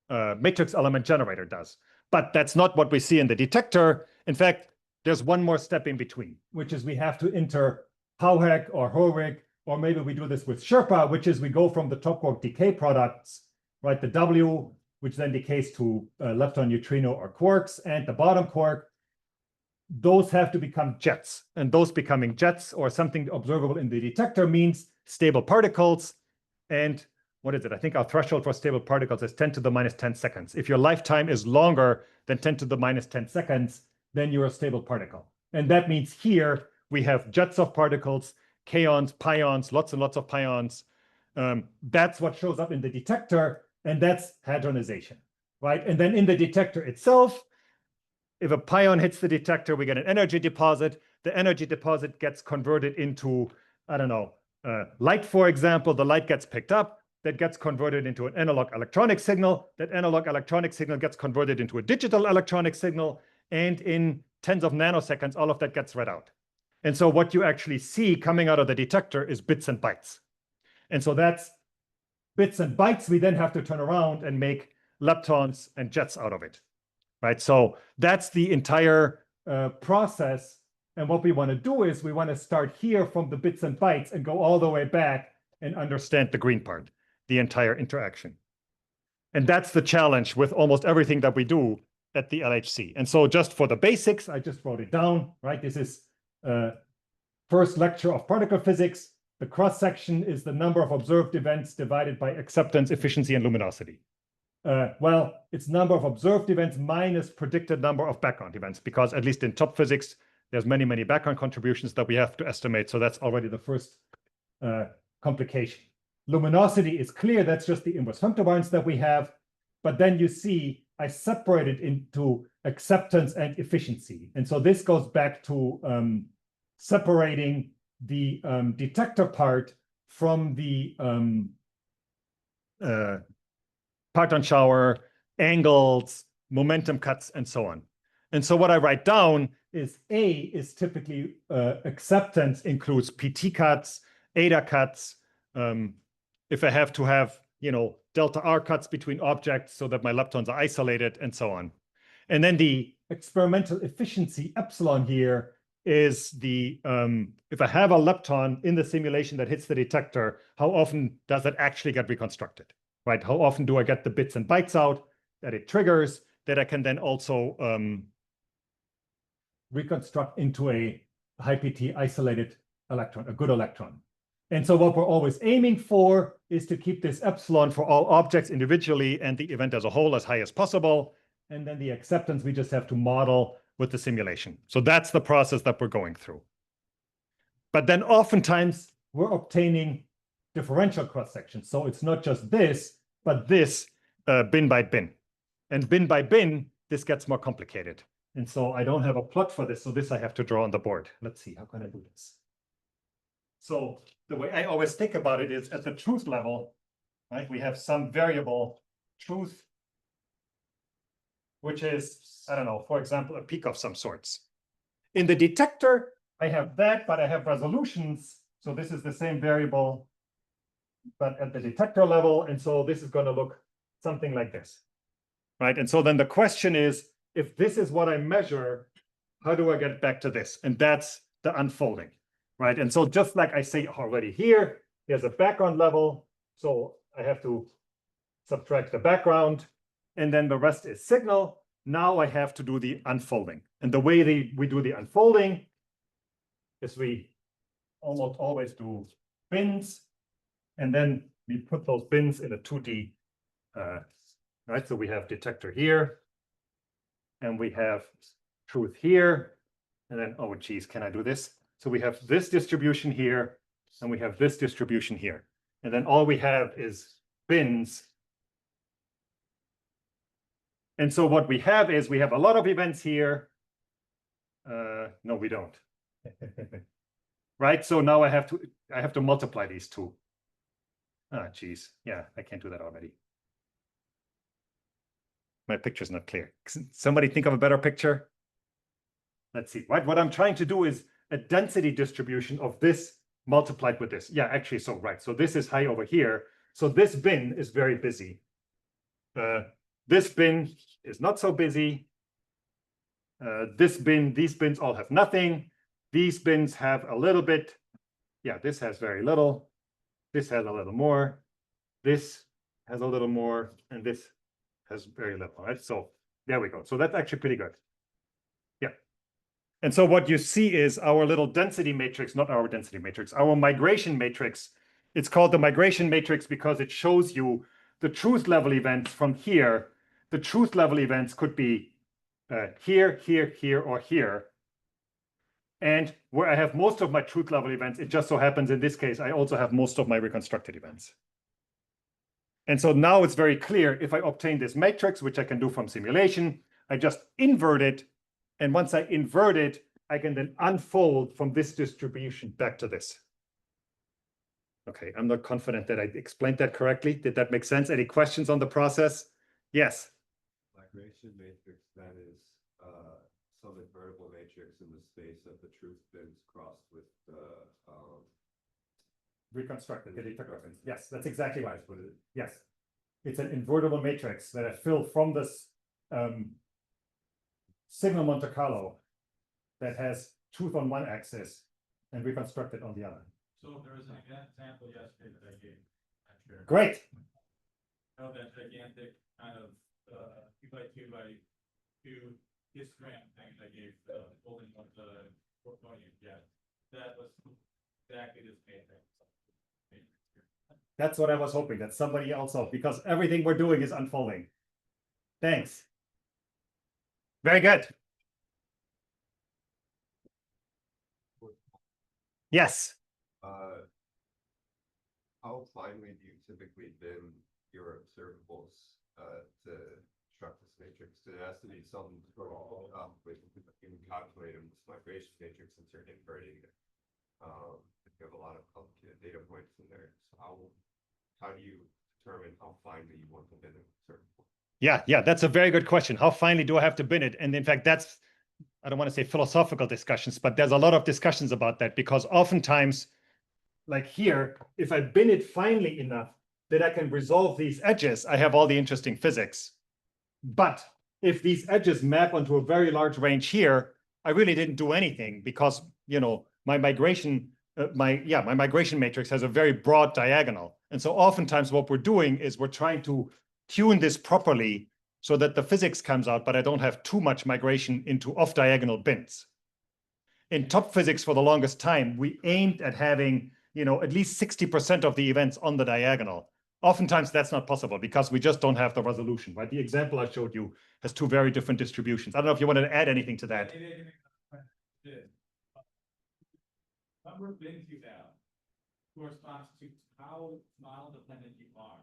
matrix element generator does. But that's not what we see in the detector. In fact, there's one more step in between, which is we have to enter POWHEC or HORWIC, or maybe we do this with Sherpa, which is we go from the top quark decay products, right? The W, which then decays to lepton, neutrino, or quarks, and the bottom quark. Those have to become jets. And those becoming jets or something observable in the detector means stable particles. And what is it? I think our threshold for stable particles is 10 to the minus 10 seconds. If your lifetime is longer than 10 to the minus 10 seconds, then you're a stable particle. And that means here we have jets of particles, kaons, pions, lots and lots of pions. That's what shows up in the detector, and that's hadronization, right? And then in the detector itself, if a pion hits the detector, we get an energy deposit. The energy deposit gets converted into, I don't know, light, for example. The light gets picked up. That gets converted into an analog electronic signal. That analog electronic signal gets converted into a digital electronic signal. And in tens of nanoseconds, all of that gets read out. And so what you actually see coming out of the detector is bits and bytes. And so that's bits and bytes. We then have to turn around and make leptons and jets out of it, right? So that's the entire process. And what we want to do is we want to start here from the bits and bytes and go all the way back and understand the green part, the entire interaction. And that's the challenge with almost everything that we do at the LHC. And so just for the basics, I just wrote it down, right? This is first lecture of particle physics. The cross-section is the number of observed events divided by acceptance, efficiency, and luminosity. Well, it's number of observed events minus predicted number of background events, because at least in top physics, there's many, many background contributions that we have to estimate. So that's already the first complication. luminosity is clear. That's just the inverse femtobarns that we have. But then you see I separated into acceptance and efficiency. And so this goes back to separating the detector part from the parton shower, angles, momentum cuts, and so on. And so what I write down is A is typically acceptance includes PT cuts, ADA cuts. If I have to have, delta R cuts between objects so that my leptons are isolated and so on. And then the experimental efficiency epsilon here is the, if I have a lepton in the simulation that hits the detector, how often does it actually get reconstructed, right? How often do I get the bits and bytes out that it triggers that I can then also reconstruct into a high PT isolated electron, a good electron. And so what we're always aiming for is to keep this epsilon for all objects individually and the event as a whole as high as possible. And then the acceptance we just have to model with the simulation. So that's the process that we're going through. But then oftentimes we're obtaining differential cross sections. So it's not just this, but this bin by bin. And bin by bin, this gets more complicated. And so I don't have a plot for this. So this I have to draw on the board. Let's see, how can I do this? So the way I always think about it is at the truth level, right? We have some variable truth, which is, I don't know, for example, a peak of some sorts. In the detector, I have that, but I have resolutions. So this is the same variable, but at the detector level. And so this is going to look something like this, right? And so then the question is, if this is what I measure, how do I get back to this? And that's the unfolding, right? And so just like I say already here, there's a background level. So I have to subtract the background, and then the rest is signal. Now I have to do the unfolding. And the way we do the unfolding is we almost always do bins, and then we put those bins in a 2D, right? So we have detector here, and we have truth here, and then, oh geez, can I do this? So we have this distribution here, and we have this distribution here. And then all we have is bins. And so what we have is we have a lot of events here. No, we don't. Right? So now I have to multiply these two. Ah, geez. Yeah, I can't do that already. My picture's not clear. Somebody think of a better picture? Let's see. Right? What I'm trying to do is a density distribution of this multiplied with this. Yeah, actually, so right. So this is high over here. So this bin is very busy. This bin is not so busy. This bin, these bins all have nothing. These bins have a little bit. Yeah, this has very little. This has a little more. This has a little more. And this has very little, right? So there we go. So that's actually pretty good. Yeah. And so what you see is our little density matrix, not our density matrix, our migration matrix. It's called the migration matrix because it shows you the truth level events from here. The truth level events could be here, here, here, or here. And where I have most of my truth level events, it just so happens in this case, I also have most of my reconstructed events. And so now it's very clear if I obtain this matrix, which I can do from simulation, I just invert it. And once I invert it, I can then unfold from this distribution back to this. Okay, I'm not confident that I explained that correctly. Did that make sense? Any questions on the process? Yes. Migration matrix, that is some invertible matrix in the space of the truth bins crossed with the Reconstructed. Yes, that's exactly right. Yes. It's an invertible matrix that I fill from this signal Monte Carlo that has truth on one axis and reconstructed on the other. So there was an example yesterday that I gave. I'm sure. Great. Know that gigantic kind of 2 by 2 by 2 histogram thing I gave holding of the portfolio jet. That was exactly this matrix. That's what I was hoping, that somebody else saw, because everything we're doing is unfolding. Thanks. Very good. Yes. How finely do you typically bin your observables to construct this matrix? It has to be some with you can calculate this migration matrix since you're inverting it. You have a lot of complicated data points in there. So how do you determine how finely you want to bin an observable? Yeah, that's a very good question. How finely do I have to bin it? And in fact, that's, I don't want to say philosophical discussions, but there's a lot of discussions about that because oftentimes, like here, if I bin it finely enough that I can resolve these edges, I have all the interesting physics. But if these edges map onto a very large range here, I really didn't do anything because, you know, my migration matrix has a very broad diagonal. And so oftentimes what we're doing is we're trying to tune this properly so that the physics comes out, but I don't have too much migration into off-diagonal bins. In top physics for the longest time, we aimed at having, you know, at least 60% of the events on the diagonal. Oftentimes that's not possible because we just don't have the resolution, right? The example I showed you has two very different distributions. I don't know if you wanted to add anything to that. Number of bins you have corresponds to how model dependent you are.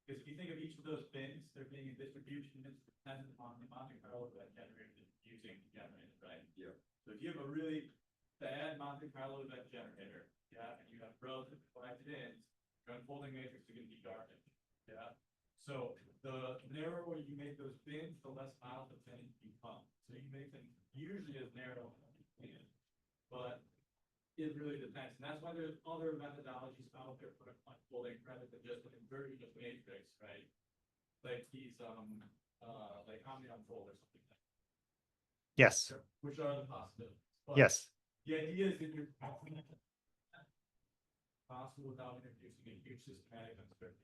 Because if you think of each of those bins, they're being a distribution that's dependent on the Monte Carlo that generated using generated, right? Yeah. So if you have a really bad Monte Carlo event generator, yeah, and you have relative collected ins, your unfolding matrix is going to be garbage. Yeah. So the narrower you make those bins, the less model dependent you become. So you make them usually as narrow as you can, but it really depends. And that's why there's other methodologies out there for unfolding rather than just an inversion of matrix, right? Like these like omni unfold or something like that. Yes. Which are the possibilities. But yes. the idea is that you're possible without introducing a huge systematic uncertainty.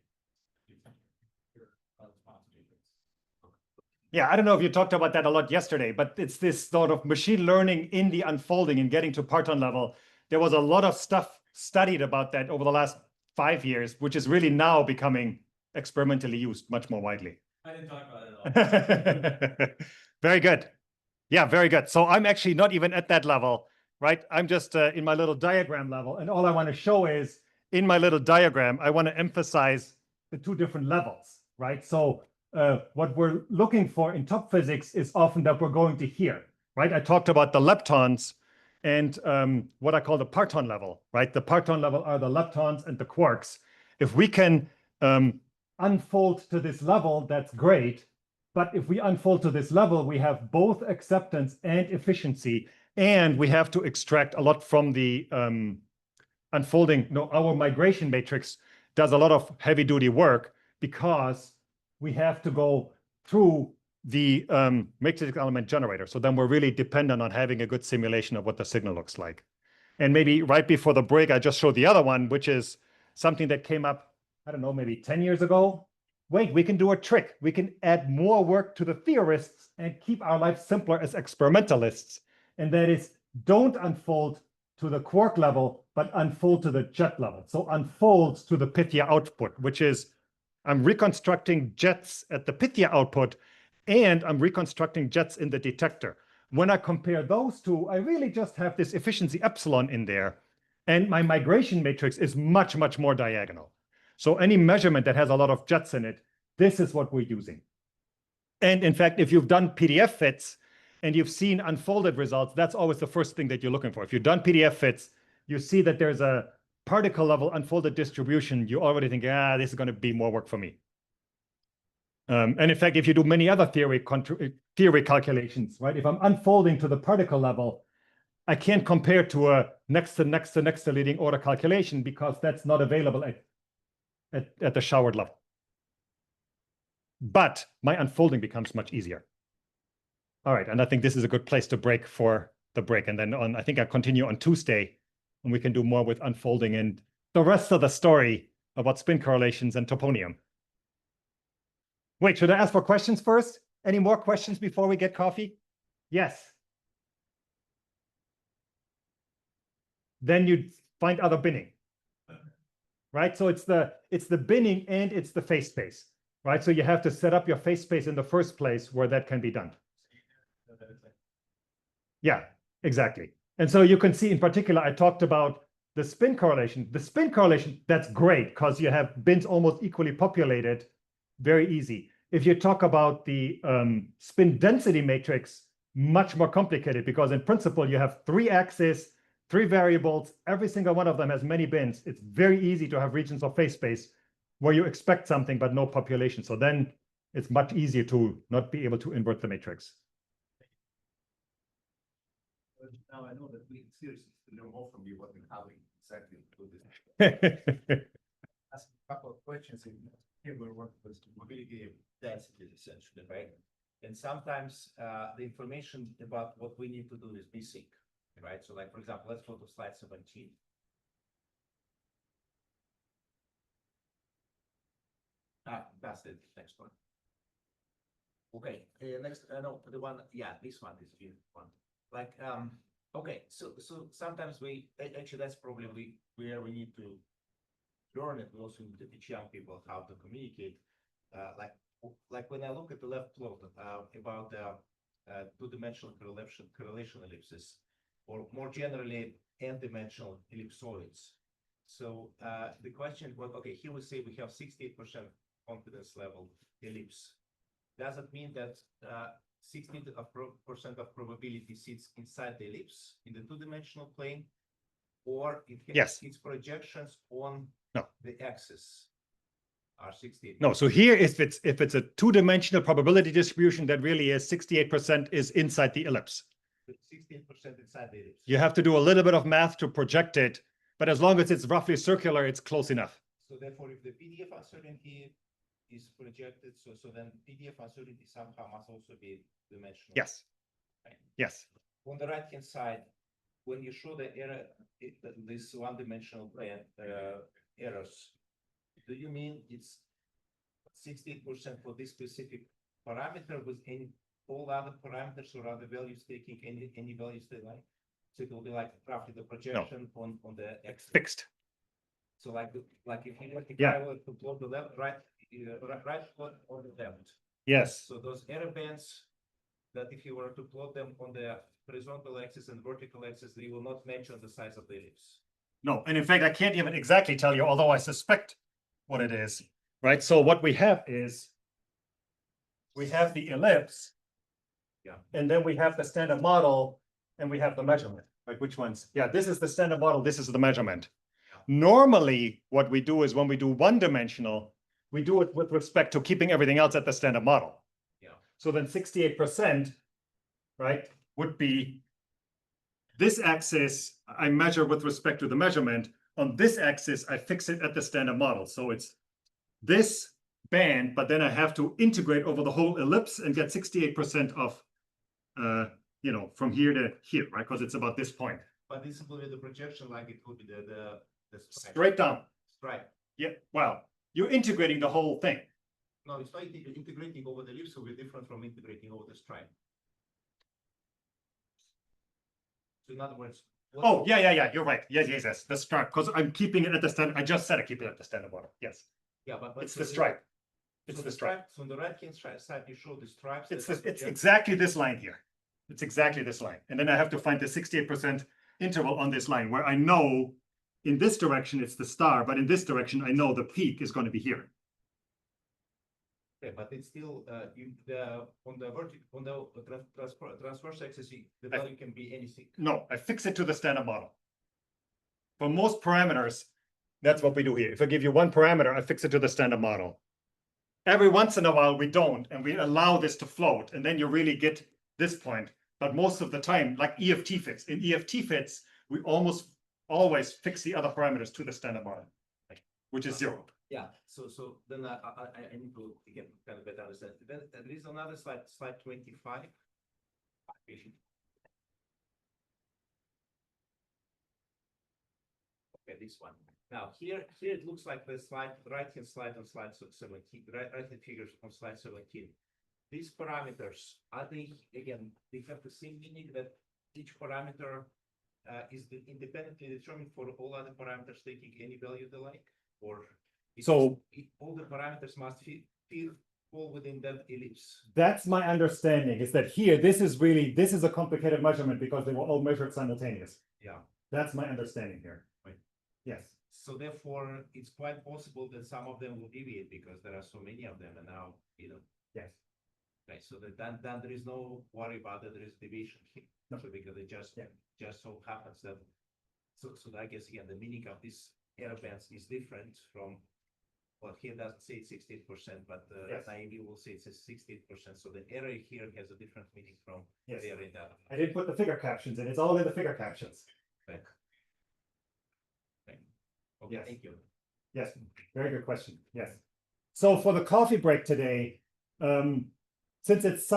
Yeah, I don't know if you talked about that a lot yesterday, but it's this sort of machine learning in the unfolding and getting to parton level. There was a lot of stuff studied about that over the last 5 years, which is really now becoming experimentally used much more widely. I didn't talk about it at all. Very good. Yeah, very good. So I'm actually not even at that level, right? I'm just in my little diagram level. And all I want to show is in my little diagram, I want to emphasize the two different levels, right? So what we're looking for in top physics is often that we're going to here, right? I talked about the leptons and what I call the parton level, right? The parton level are the leptons and the quarks. If we can unfold to this level, that's great. But if we unfold to this level, we have both acceptance and efficiency, and we have to extract a lot from the unfolding. No, our migration matrix does a lot of heavy-duty work because we have to go through the matrix element generator. So then we're really dependent on having a good simulation of what the signal looks like. And maybe right before the break, I just showed the other one, which is something that came up, I don't know, maybe 10 years ago. Wait, we can do a trick. We can add more work to the theorists and keep our life simpler as experimentalists. And that is, don't unfold to the quark level, but unfold to the jet level. So unfold to the Pythia output, which is I'm reconstructing jets at the Pythia output, and I'm reconstructing jets in the detector. When I compare those two, I really just have this efficiency epsilon in there. And my migration matrix is much, much more diagonal. So any measurement that has a lot of jets in it, this is what we're using. And in fact, if you've done PDF fits and you've seen unfolded results, that's always the first thing that you're looking for. If you've done PDF fits, you see that there's a particle level unfolded distribution. You already think, this is going to be more work for me. And in fact, if you do many other theory calculations, right? If I'm unfolding to the particle level, I can't compare to a next to leading order calculation because that's not available at the showered level. But my unfolding becomes much easier. All right, and I think this is a good place to break for the break. And then I think I'll continue on Tuesday, and we can do more with unfolding and the rest of the story about spin correlations and toponium. Wait, should I ask for questions first? Any more questions before we get coffee? Yes. Then you find other binning. Right, so it's the binning and it's the phase space, right? So you have to set up your phase space in the first place where that can be done. Yeah, exactly. And so you can see in particular, I talked about the spin correlation, that's great because you have bins almost equally populated, very easy. If you talk about the spin density matrix, much more complicated because in principle, you have 3 axes, 3 variables, every single one of them has many bins. It's very easy to have regions of phase space where you expect something but no population. So then it's much easier to not be able to invert the matrix. Now I know that we seriously learn more from you what we have exactly do this. Ask a couple of questions. Here we're working with mobility densities essentially, right? And sometimes the information about what we need to do is missing, right? So like, for example, let's go to slide 17. That's the next one. Okay, next, no, the one, yeah, this one is the one. Like, okay, so sometimes actually that's probably where we need to learn it. We also need to teach young people how to communicate. Like when I look at the left plot about two-dimensional correlation ellipses, or more generally, n-dimensional ellipsoids. So the question was, okay, here we say we have 68% confidence level ellipse. Does it mean that 60% of probability sits inside the ellipse in the two-dimensional plane, or it has Yes. its projections on the axis are 68%? No, so here if it's a two-dimensional probability distribution, that really is 68% is inside the ellipse. 68% inside the ellipse. You have to do a little bit of math to project it, but as long as it's roughly circular, it's close enough. So therefore, if the PDF uncertainty is projected, so then PDF uncertainty somehow must also be dimensional. Yes. Right. Yes. On the right-hand side, when you show the error, this one-dimensional plane errors, do you mean it's 68% for this specific parameter with any all other parameters or other values taking any values they like? So it will be like roughly the projection on the X. Fixed. So like if I were to plot the left, right plot on the left. Yes. So those error bands that if you were to plot them on the horizontal axis and vertical axis, they will not match on the size of the ellipse. No, and in fact, I can't even exactly tell you, although I suspect what it is, right? So what we have is we have the ellipse, and then we have the standard model, and we have the measurement. Like which ones? Yeah, this is the standard model. This is the measurement. Normally, what we do is when we do one-dimensional, we do it with respect to keeping everything else at the standard model. Yeah. So then 68%, right, would be this axis I measure with respect to the measurement. On this axis, I fix it at the standard model. So it's this band, but then I have to integrate over the whole ellipse and get 68% of, from here to here, right? Because it's about this point. But this will be the projection, like it would be the straight down. Right. Yeah. Well, you're integrating the whole thing. No, it's not integrating over the ellipse will be different from integrating over the stripe. So in other words. Oh, yeah. You're right. Yes. The stripe, because I'm keeping it at the standard. I just said I keep it at the standard model. Yes. Yeah, but it's the stripe. It's so the stripe. So on the right-hand side, you show the stripes. It's exactly this line here. It's exactly this line. And then I have to find the 68% interval on this line where I know in this direction it's the star, but in this direction I know the peak is going to be here. Okay, but it's still on the transverse axis, the value can be anything. No, I fix it to the standard model. For most parameters, that's what we do here. If I give you one parameter, I fix it to the standard model. Every once in a while we don't, and we allow this to float, and then you really get this point. But most of the time, like EFT fits. In EFT fits, we almost always fix the other parameters to the standard model, which is 0. Yeah. So then I need to get kind of better understand. Then there is another slide 25. Okay, this one. Now here it looks like the right-hand slide on slide 17, right-hand figures on slide 17. These parameters, are they, again, they have the same meaning that each parameter is independently determined for all other parameters taking any value they like? Or so all the parameters must fall within that ellipse? That's my understanding, is that here, this is a complicated measurement because they were all measured simultaneous. Yeah. That's my understanding here. Right. Yes. So therefore, it's quite possible that some of them will deviate because there are so many of them and now, Yes. right, so that then there is no worry about that there is deviation here. No. So because it just Yeah. so happens that, so I guess again, the meaning of this error bands is different from, well, here doesn't say it's 68%, but Yes. IAB will say it's 68%. So the error here has a different meaning from Yes. the error in that. I didn't put the figure captions in. It's all in the figure captions. Right. Okay, Yes. thank you. Yes, very good question. Yes. So for the coffee break today, since it's Sunday.